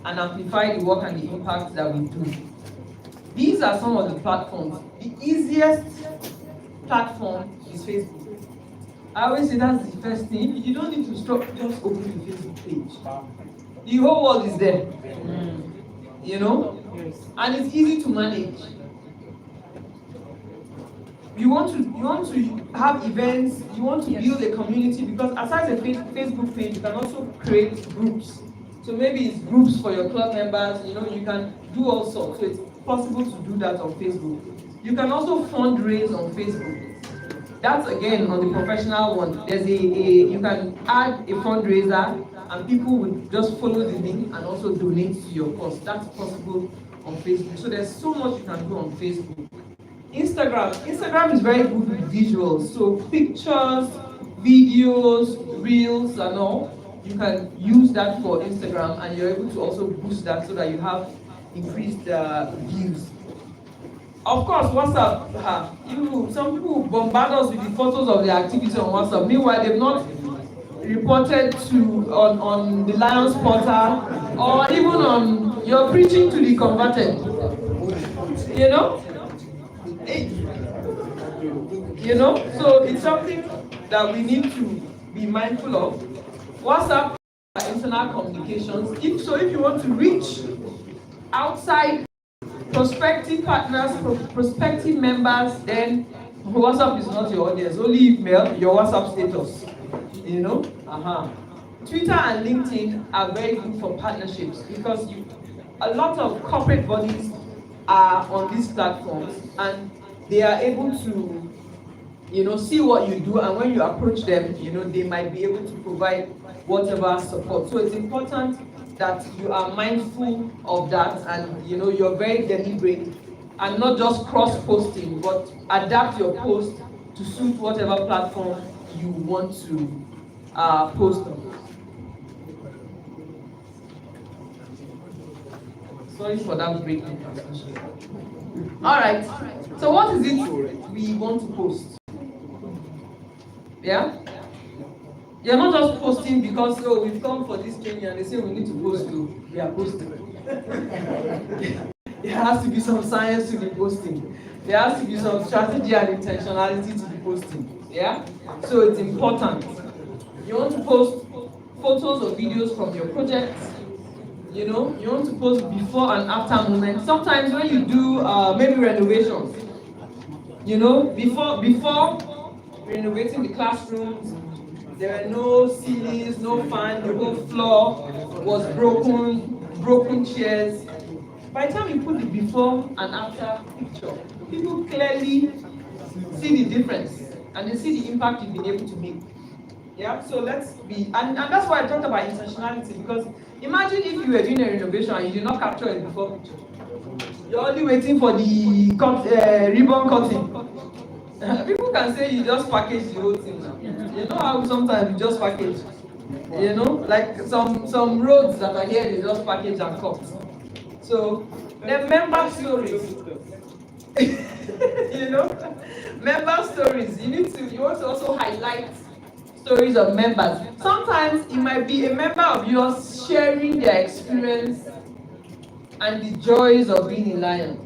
and amplify the work and the impact that we do. These are some of the platforms. The easiest platform is Facebook. I always say that's the first thing. You don't need to stop, just open the Facebook page. The whole world is there. And it's easy to manage. You want to have events, you want to build a community, because aside a Facebook page, you can also create groups. So maybe it's groups for your club members, you can do all sorts. So it's possible to do that on Facebook. You can also fundraise on Facebook. That's again on the professional one. There's you can add a fundraiser and people will just follow the link and also donate to your cause. That's possible on Facebook. So there's so much you can do on Facebook. Instagram is very good with visuals. So pictures, videos, reels and all. You can use that for Instagram, and you're able to also boost that so that you have increased views. Of course, WhatsApp, some people bombard us with the photos of their activity on WhatsApp. Meanwhile, they've not reported on the Lions portal, or even on your preaching to the converted. So it's something that we need to be mindful of. WhatsApp internal communications. If you want to reach outside prospective partners, prospective members, then WhatsApp is not your audience. Only email, your WhatsApp status. Twitter and LinkedIn are very good for partnerships, because a lot of corporate bodies are on these platforms and they are able to see what you do, and when you approach them, they might be able to provide whatever support. So it's important that you are mindful of that, and you're very deliberate, and not just cross-posting, but adapt your post to suit whatever platform you want to post on. Sorry for that breaking transmission. All right. So what is it we want to post? Yeah? You're not just posting because we've come for this training and they say we need to post too. We are posting. There has to be some science to the posting. There has to be some strategy and intentionality to the posting. Yeah? So it's important. You want to post photos or videos from your projects. You want to post before and after moments. Sometimes when you do maybe renovations, before renovating the classrooms, there were no ceilings, no fan, the whole floor was broken chairs. By the time you put the before and after picture, people clearly see the difference and they see the impact you've been able to make. Yeah, so let's be, and that's why I talked about intentionality, because imagine if you were doing a renovation and you did not capture a before picture. You're only waiting for the ribbon cutting. People can say you just package the whole thing now. You know how sometimes you just package, like some roads that are here, they just package and cut. So the member stories, member stories. You want to also highlight stories of members. Sometimes it might be a member of yours sharing their experience and the joys of being in Lion.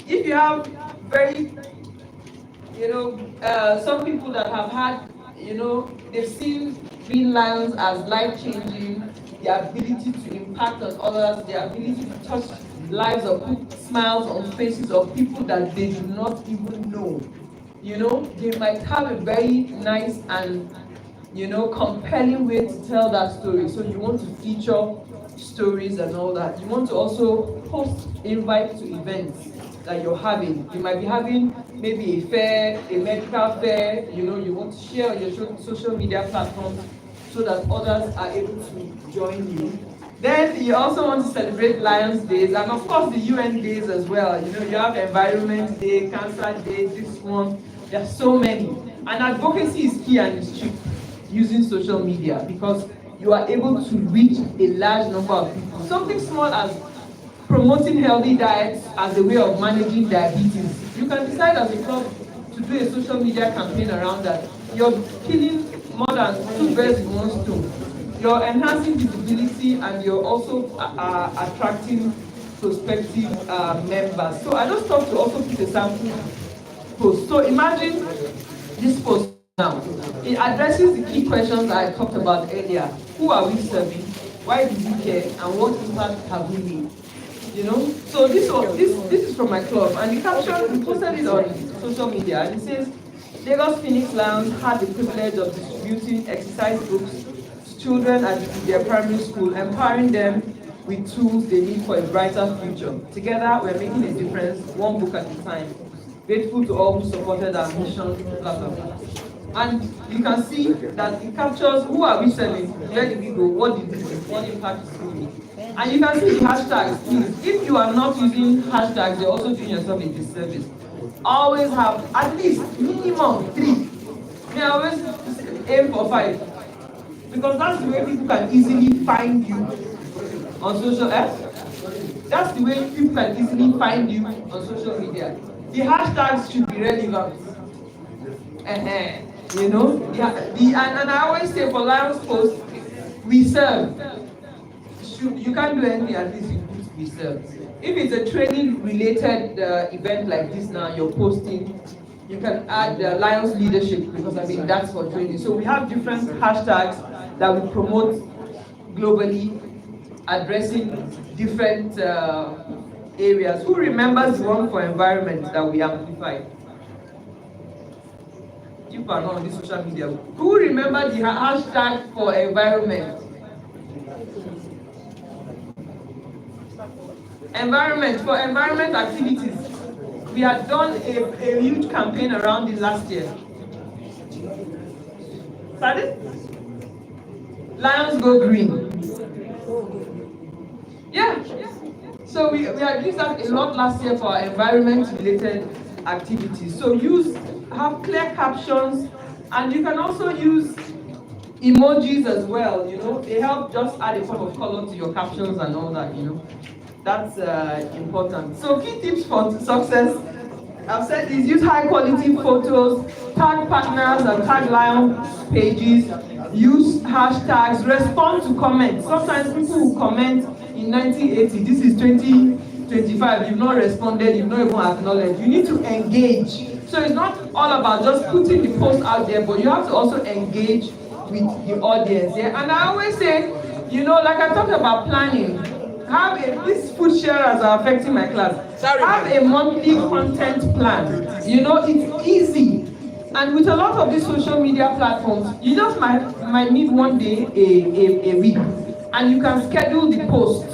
If you have very, some people that have had, they've seen being Lions as life-changing, the ability to impact on others, the ability to touch lives or put smiles on faces of people that they do not even know. They might have a very nice and, compelling way to tell that story. So you want to feature stories and all that. You want to also post invites to events that you're having. You might be having maybe a fair, a medical fair, you want to share on your social media platforms so that others are able to join you. Then you also want to celebrate Lions Days, and of course the UN Days as well. You have Environment Day, Cancer Day, this one. There are so many. And advocacy is key and it's cheap using social media, because you are able to reach a large number of people. Something small as promoting healthy diets as a way of managing diabetes. You can decide as a club to do a social media campaign around that. You're killing more than 2 birds in one stone. You're enhancing visibility and you're also attracting prospective members. So I just thought to also put a sample post. So imagine this post now. It addresses the key questions I talked about earlier. Who are we serving? Why do we care? And what impact have we made? So this is from my club, and the caption, we posted it on social media, and it says, Lagos Phoenix Lions had the privilege of distributing exercise books to children at their primary school, empowering them with tools they need for a brighter future. Together, we're making a difference, one book at a time. Grateful to all who supported our mission, blah, blah, blah. And you can see that it captures who are we serving, where did we go, what did we do, what impact is we make. And you can see the hashtags, please. If you are not using hashtags, you're also doing yourself a disservice. Always have at least minimum 3. I always aim for 5. Because that's the way people can easily find you on social media. That's the way people can easily find you on social media. The hashtags should be relevant. And I always say for Lions Post, we serve. You can't do anything at least you put we serve. If it's a training related event like this now, you're posting, you can add Lions leadership, because that's for training. So we have different hashtags that we promote globally, addressing different areas. Who remembers the one for environment that we amplified? You are not on this social media. Who remembers the hashtag for environment? For environment activities. We had done a huge campaign around it last year. Pardon? Lions go green. Yeah. So we had used that a lot last year for our environment-related activities. So have clear captions, and you can also use emojis as well. They help just add a form of color to your captions and all that. That's important. So key tips for success. I've said is use high quality photos, tag partners and tag Lion pages, use hashtags, respond to comments. Sometimes people will comment in 1980, this is 2025, you've not responded, you've not even acknowledged. You need to engage. So it's not all about just putting the post out there, but you have to also engage with the audience. Yeah? And I always say, like I talked about planning, these food sharers are affecting my class. Have a monthly content plan. It's easy. And with a lot of these social media platforms, you just might need one day a week. And you can schedule the post.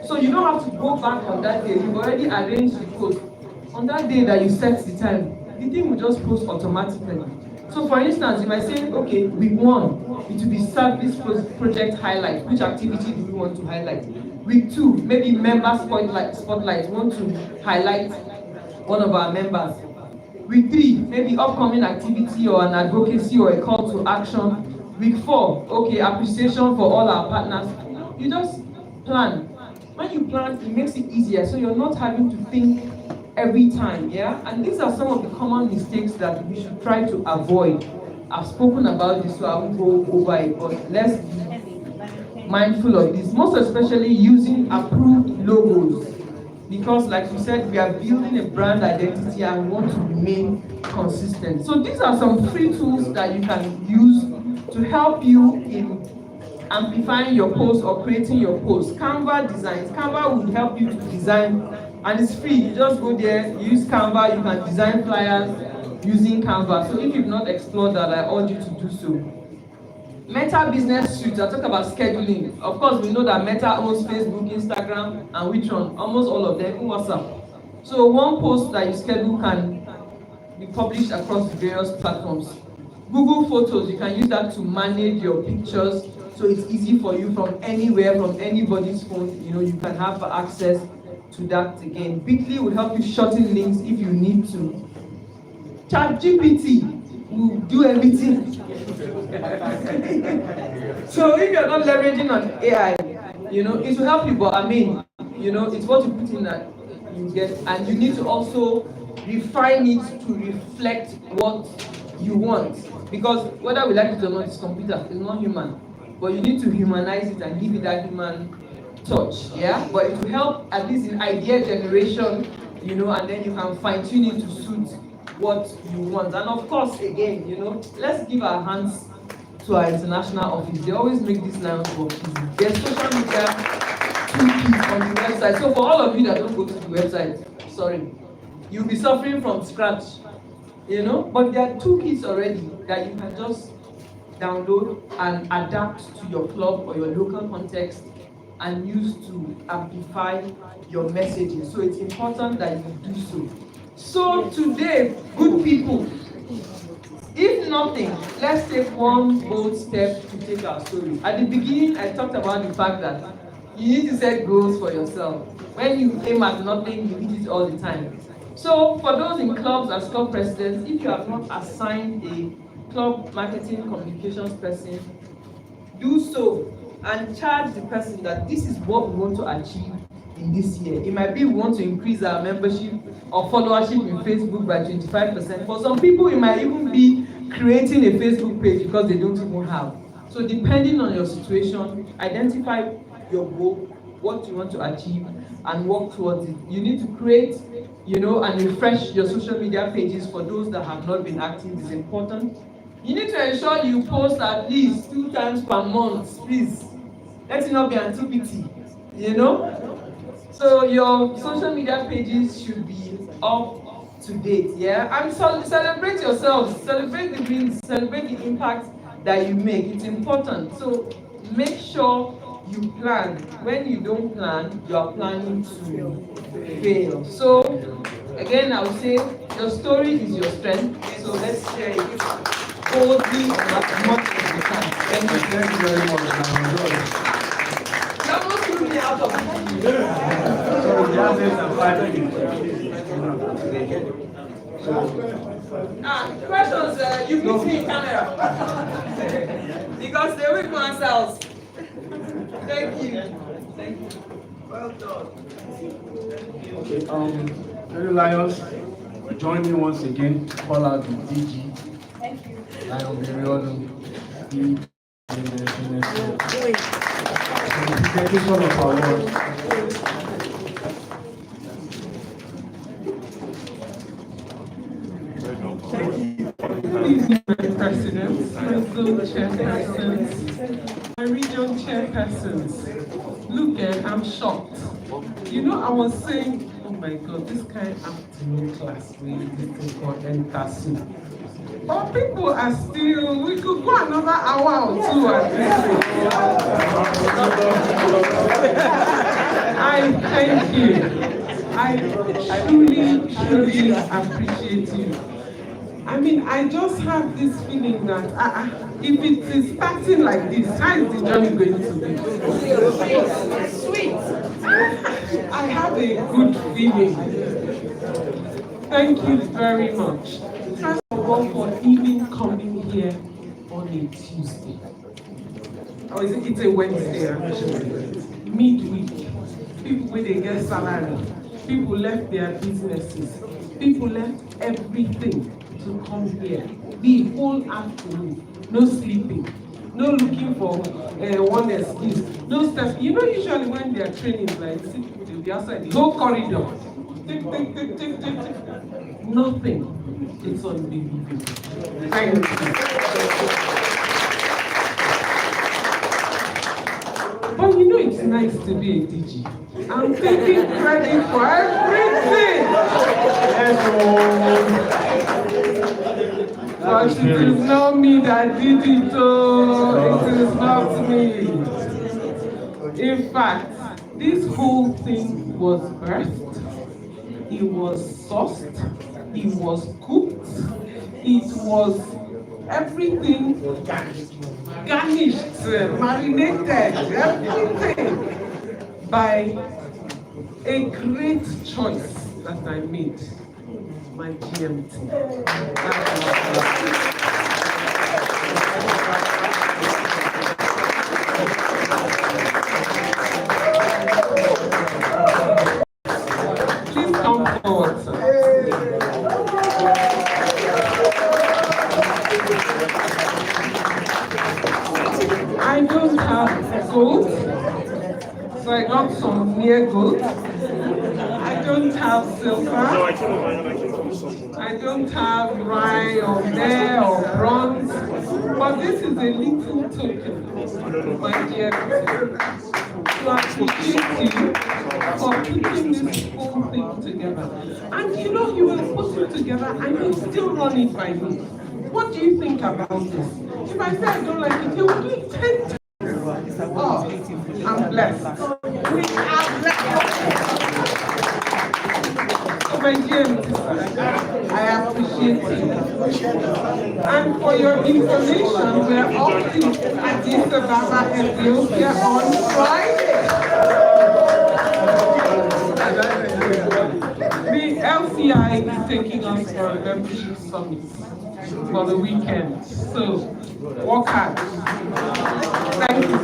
So you don't have to go back on that day. You've already arranged the post. On that day that you set the time, the thing will just post automatically. So for instance, you might say, okay, week 1, it will be service project highlight. Which activity do we want to highlight? Week 2, maybe member spotlight. Want to highlight one of our members. Week 3, maybe upcoming activity or an advocacy or a call to action. Week 4, okay, appreciation for all our partners. You just plan. When you plan, it makes it easier, so you're not having to think every time, yeah? And these are some of the common mistakes that we should try to avoid. I've spoken about this, so I won't go over it, but let's be mindful of this, most especially using approved logos. Because like you said, we are building a brand identity and we want to remain consistent. So these are some free tools that you can use to help you in amplifying your post or creating your post. Canva designs. Canva will help you to design, and it's free. You just go there, use Canva, you can design flyers using Canva. So if you've not explored that, I urge you to do so. Meta Business Suite, I talk about scheduling. Of course, we know that Meta owns Facebook, Instagram, and which one? Almost all of them, even WhatsApp. So one post that you schedule can be published across various platforms. Google Photos, you can use that to manage your pictures, so it's easy for you from anywhere, from anybody's phone. You can have access to that again. Bitly will help you shorten links if you need to. ChatGPT will do everything. So if you're not leveraging on AI, it will help you, but it's what you put in that you get, and you need to also refine it to reflect what you want. Because whether we like it or not, it's computer, it's not human. But you need to humanize it and give it that human touch, yeah? But it will help at least in idea generation, and then you can fine-tune it to suit what you want. And of course, again, let's give our hands to our international office. They always make this Lions work easy. There's social media toolkits on the website. So for all of you that don't go to the website, sorry, you'll be suffering from scratch, but there are toolkits already that you can just download and adapt to your club or your local context and use to amplify your messaging. So it's important that you do so. So today, good people, if nothing, let's take one bold step to take our story. At the beginning, I talked about the fact that you need to set goals for yourself. When you aim at nothing, you hit it all the time. So for those in clubs as club presidents, if you have not assigned a club marketing communications person, do so and charge the person that this is what we want to achieve in this year. It might be we want to increase our membership or followership in Facebook by 25%. For some people, it might even be creating a Facebook page because they don't even have. So depending on your situation, identify your goal, what you want to achieve, and work towards it. You need to create, and refresh your social media pages for those that have not been active. It's important. You need to ensure you post at least 2 times per month, please. Let it not be antiquity, So your social media pages should be up to date, yeah? And celebrate yourselves, celebrate the wins, celebrate the impact that you make. It's important. So make sure you plan. When you don't plan, you are planning to fail. So again, I would say your story is your strength. So let's share it boldly as much as you can. Thank you. Thank you very much, Lion Joyce. You almost threw me out of the So, just less than 5 minutes. questions, you put me in camera. Because they will answer us. Thank you. Thank you. Well done. Okay, Very Lions, join me once again to call out the DG. Thank you. Lion Birionu, the dedication of our Lord. Presidents, my zone chairpersons, my region chairpersons. Look, I'm shocked. You know, I was saying, oh my God, this kind of afternoon class, really, this thing called Entasu. But people are still, we could go another hour or two at this. I thank you. I truly appreciate you. I mean, I just have this feeling that if it is starting like this, how is the journey going to be? Sweet. I have a good feeling. Thank you very much. First of all, for even coming here on a Tuesday. Or is it's a Wednesday, actually. Midweek. People when they get salary. People left their businesses. People left everything to come here the whole afternoon, no sleeping, no looking for one excuse, no step. You know, usually when they are training, like they'll be outside the whole corridor, tick, tick, tick, tick, tick, tick. Nothing. It's unbelievable. Thank you. But you know, it's nice to be a DG. I'm taking credit for everything. But it is not me that did it, oh, it is not me. In fact, this whole thing was birthed, it was sauced, it was cooked, it was everything garnished, marinated, everything by a great choice that I made. My GMT. Please come forward, sir. I don't have gold, so I got some near gold. I don't have silver. I don't have rye or mare or bronze, but this is a little token, my dear, to appreciate you for putting this whole thing together. And you know, you will put it together and you still run it by me. What do you think about this? If I say I don't like it, you will do it 10 times. Oh, I'm blessed. We are blessed. My dear Mr. I appreciate you. And for your information, we are off to Addis Ababa, Ethiopia on Friday. The LCI is taking us for a membership summit for the weekend. So, work hard. Thank you.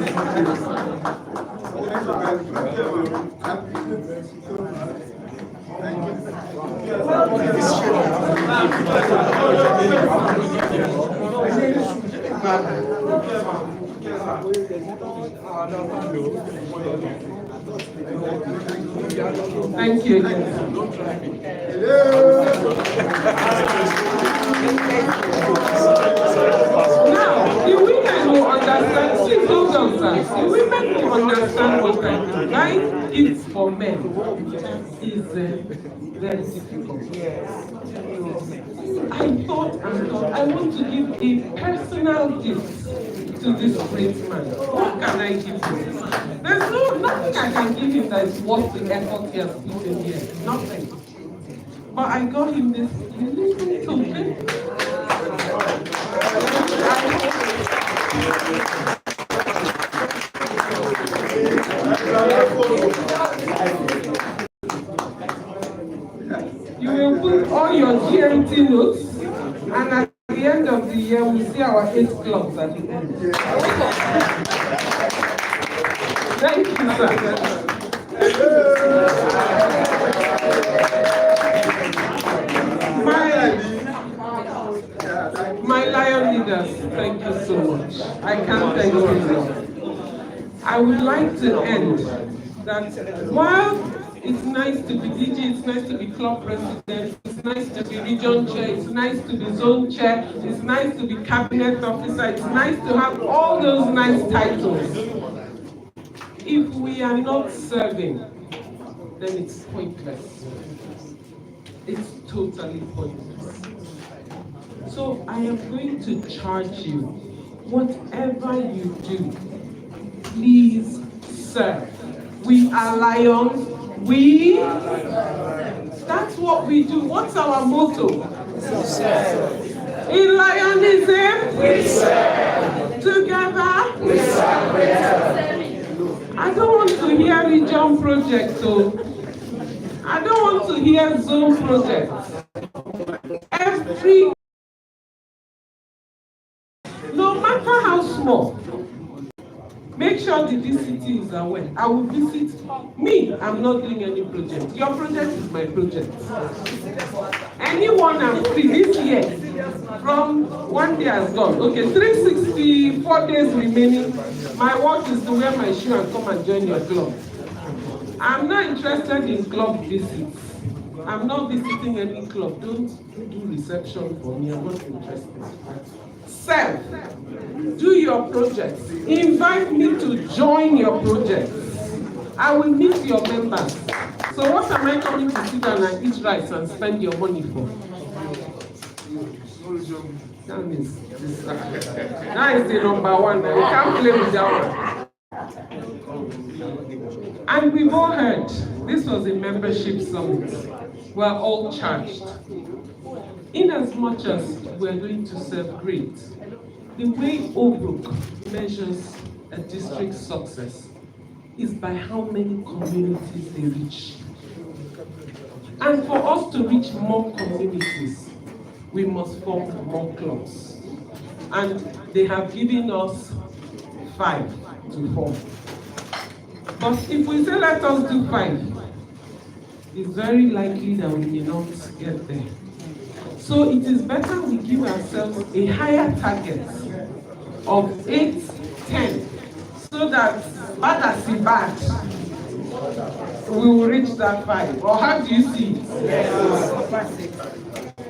Thank you again. Now, the women will understand, please hold on, sir. The women will understand what I mean. Buying gifts for men is very difficult. I thought, I want to give a personal gift to this great man. What can I give him? There's nothing I can give him that is worth the effort he has put in here. Nothing. But I got him this little token. And at the end of the year, we see our 8 clubs at the end. Thank you, sir. My Lion leaders, thank you so much. I can't thank you enough. I would like to end that while it's nice to be DG, it's nice to be club president, it's nice to be region chair, it's nice to be zone chair, it's nice to be cabinet officer, it's nice to have all those nice titles. If we are not serving, then it's pointless. It's totally pointless. So I am going to charge you, whatever you do, please serve. We are lions. That's what we do. What's our motto? In Lionism, we serve. Together, we serve. I don't want to hear region project, so I don't want to hear zone project. No matter how small, make sure the DCT is aware. I will visit me. I'm not doing any project. Your project is my project. Anyone I'm free this year, from 1 day has gone. Okay, 364 days remaining. My work is to wear my shoe and come and join your club. I'm not interested in club visits. I'm not visiting any club. Don't do reception for me. I'm not interested. Self, do your projects. Invite me to join your projects. I will meet your members. So what am I coming to sit down and eat rice and spend your money for? That is the number one. We can't play with that one. And we've all heard, this was a membership summit. We're all charged. In as much as we're going to serve great, the way Obrook measures a district's success is by how many communities they reach. And for us to reach more communities, we must form more clubs. And they have given us 5 to form. But if we say let us do 5, it's very likely that we may not get there. So it is better we give ourselves a higher target of 8, 10, so that bad as in bad, we will reach that 5. Or how do you see it? Yes.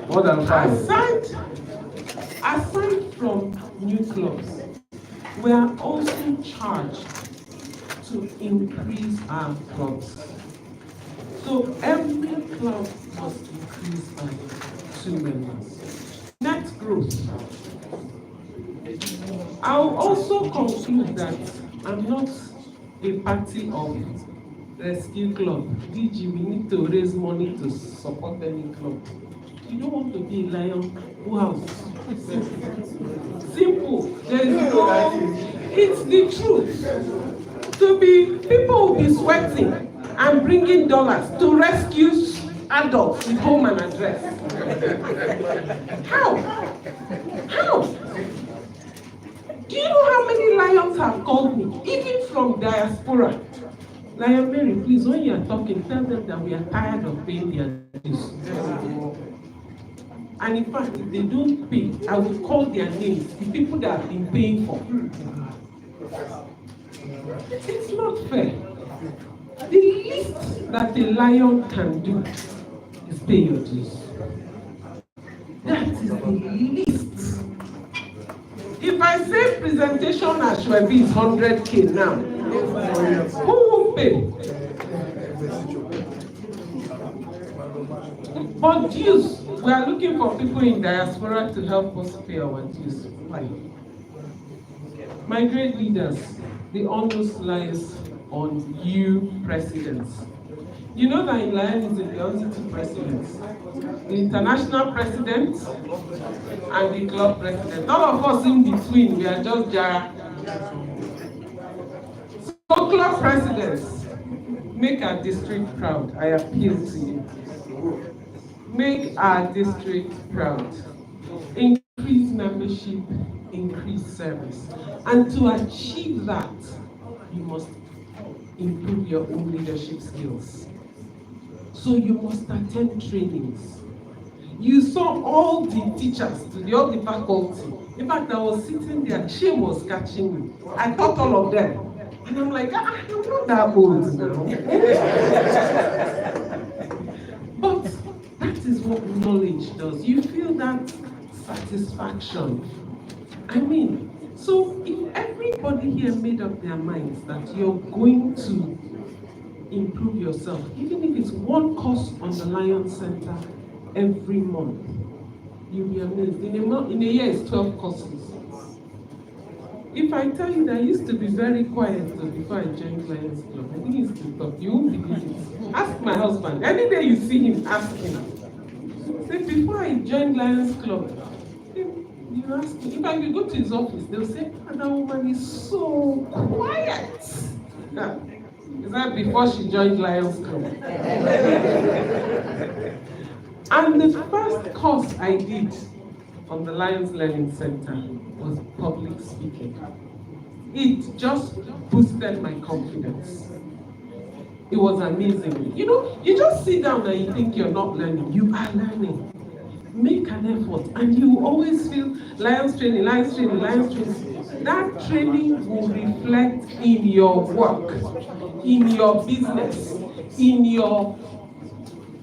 More than 5. Aside from new clubs, we are also charged to increase our clubs. So every club must increase by 2 members. Net growth. I'll also conclude that I'm not a party of rescue club. DG, we need to raise money to support any club. You don't want to be a lion. Wow. Simple. There is no, it's the truth. People will be sweating and bringing dollars to rescue adults with home and address. How? Do you know how many lions have called me, even from diaspora? Lion Mary, please, when you are talking, tell them that we are tired of paying their dues. And in fact, if they don't pay, I will call their names, the people that have been paying for. It's not fair. The least that a lion can do is pay your dues. That is the least. If I say presentation at Shwebi is 100K now, who will pay? But dues, we are looking for people in diaspora to help us pay our dues. Why? My great leaders, the onus lies on you presidents. You know that in Lionism there are only 2 presidents. The international president and the club president. All of us in between, we are just Jara. So club presidents, make our district proud. I appeal to you. Make our district proud. increase membership, increase service. And to achieve that, you must improve your own leadership skills. So you must attend trainings. You saw all the teachers, all the faculty. In fact, I was sitting there, shame was catching me. I taught all of them. And I'm like, I'm not that old now. But that is what knowledge does. You feel that satisfaction. I mean, so if everybody here made up their minds that you're going to improve yourself, even if it's one course on the Lion Center every month, you'll be amazed. In a year, it's 12 courses. If I tell you that I used to be very quiet before I joined Lions Club, I didn't used to talk, you won't believe it. Ask my husband. Any day you see him, ask him. Say, before I joined Lions Club, you ask me, if I will go to his office, they'll say, that woman is so quiet. Yeah. Is that before she joined Lions Club? And the first course I did on the Lions Learning Center was public speaking. It just boosted my confidence. It was amazing. You know, you just sit down and you think you're not learning. You are learning. Make an effort, and you will always feel Lions training, Lions training, Lions training. That training will reflect in your work, in your business, in your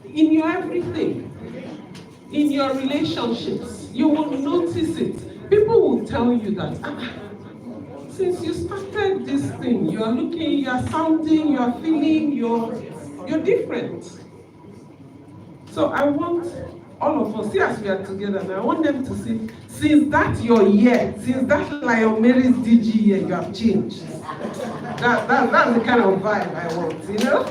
everything, in your relationships. You will notice it. People will tell you that, since you started this thing, you are looking, you are sounding, you are feeling, you're different. So I want all of us, see as we are together now, I want them to see, since that your year, since that Lion Mary's DG year, you have changed. That's the kind of vibe I want, you know?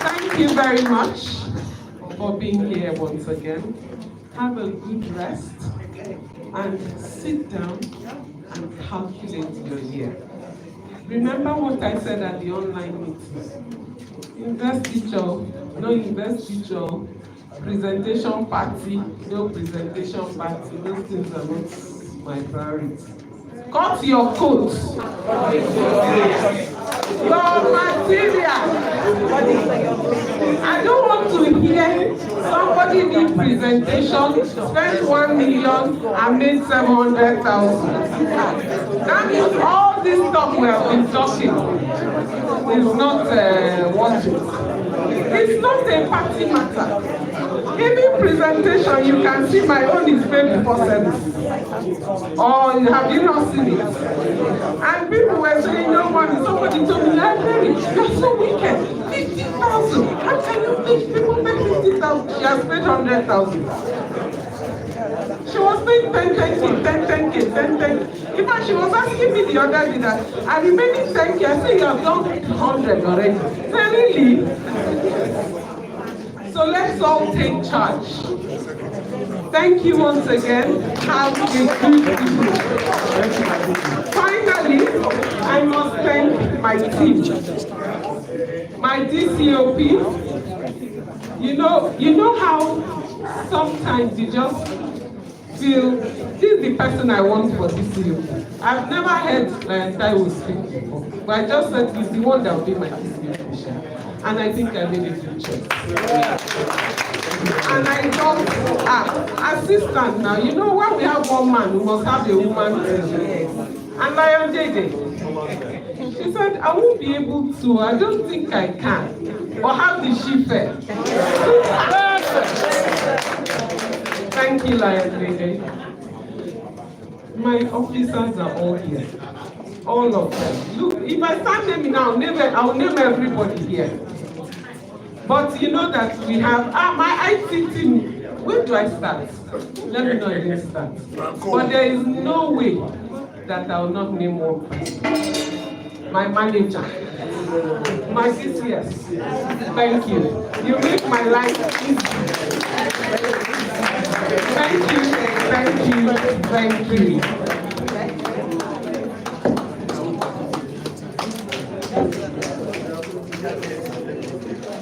Thank you very much for being here once again. Have a good rest and sit down and calculate your year. Remember what I said at the online meeting. Investiture, no investiture, presentation party, no presentation party, those things are not my priority. Cut your coat, your material. I don't want to hear somebody did presentation, spent 1 million and made 700,000. That means all this stuff we have been talking is not it's not a party matter. Giving presentation, you can see my own is paid before service. Or have you not seen it? And people were saying, no money. Somebody told me, library, you're so wicked. 50,000. How can you make people pay 50,000? She has paid 100,000. She was paying 10K. In fact, she was asking me the other day that, and remaining 10K, I say you have done 100 already. So really? So let's all take charge. Thank you once again. Have a good evening. Finally, I must thank my team. My DCOP. You know how sometimes you just feel, this is the person I want for DCOP. I've never heard Taiwo speak before, but I just said he's the one that will be my DCOP. And I think I made a good choice. And I thought, assistant now, you know when we have one man, we must have a woman. And Lion JJ, she said, I won't be able to, I don't think I can. Or how did she fare? Thank you, Lion JJ. My officers are all here. All of them. Look, if I start naming now, I'll name everybody here. But you know that we have my IT team. Where do I start? Let me know if I start. But there is no way that I will not name one person. My manager, my CCS. Thank you. You make my life easy. Thank you.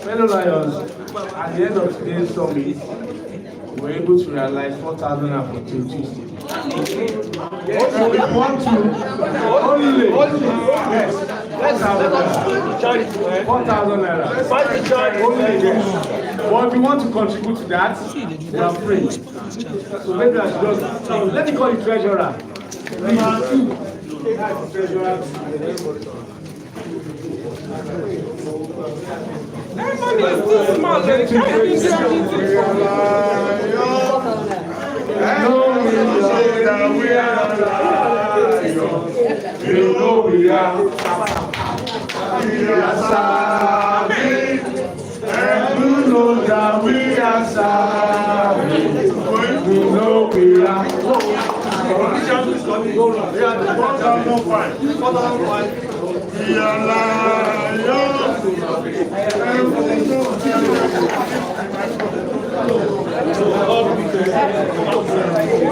Fellow Lions, at the end of today's summit, we we're able to realize 4,000 naira for till Tuesday. So we want to only, yes, let's have 4,000 naira. Only again. But if you want to contribute to that, you are free. So maybe I should just, let me call you treasurer. Treasurer. Everybody is too small. They can't be doing anything. You know we are saved, and you know that we are saved. You know we are. We are lions.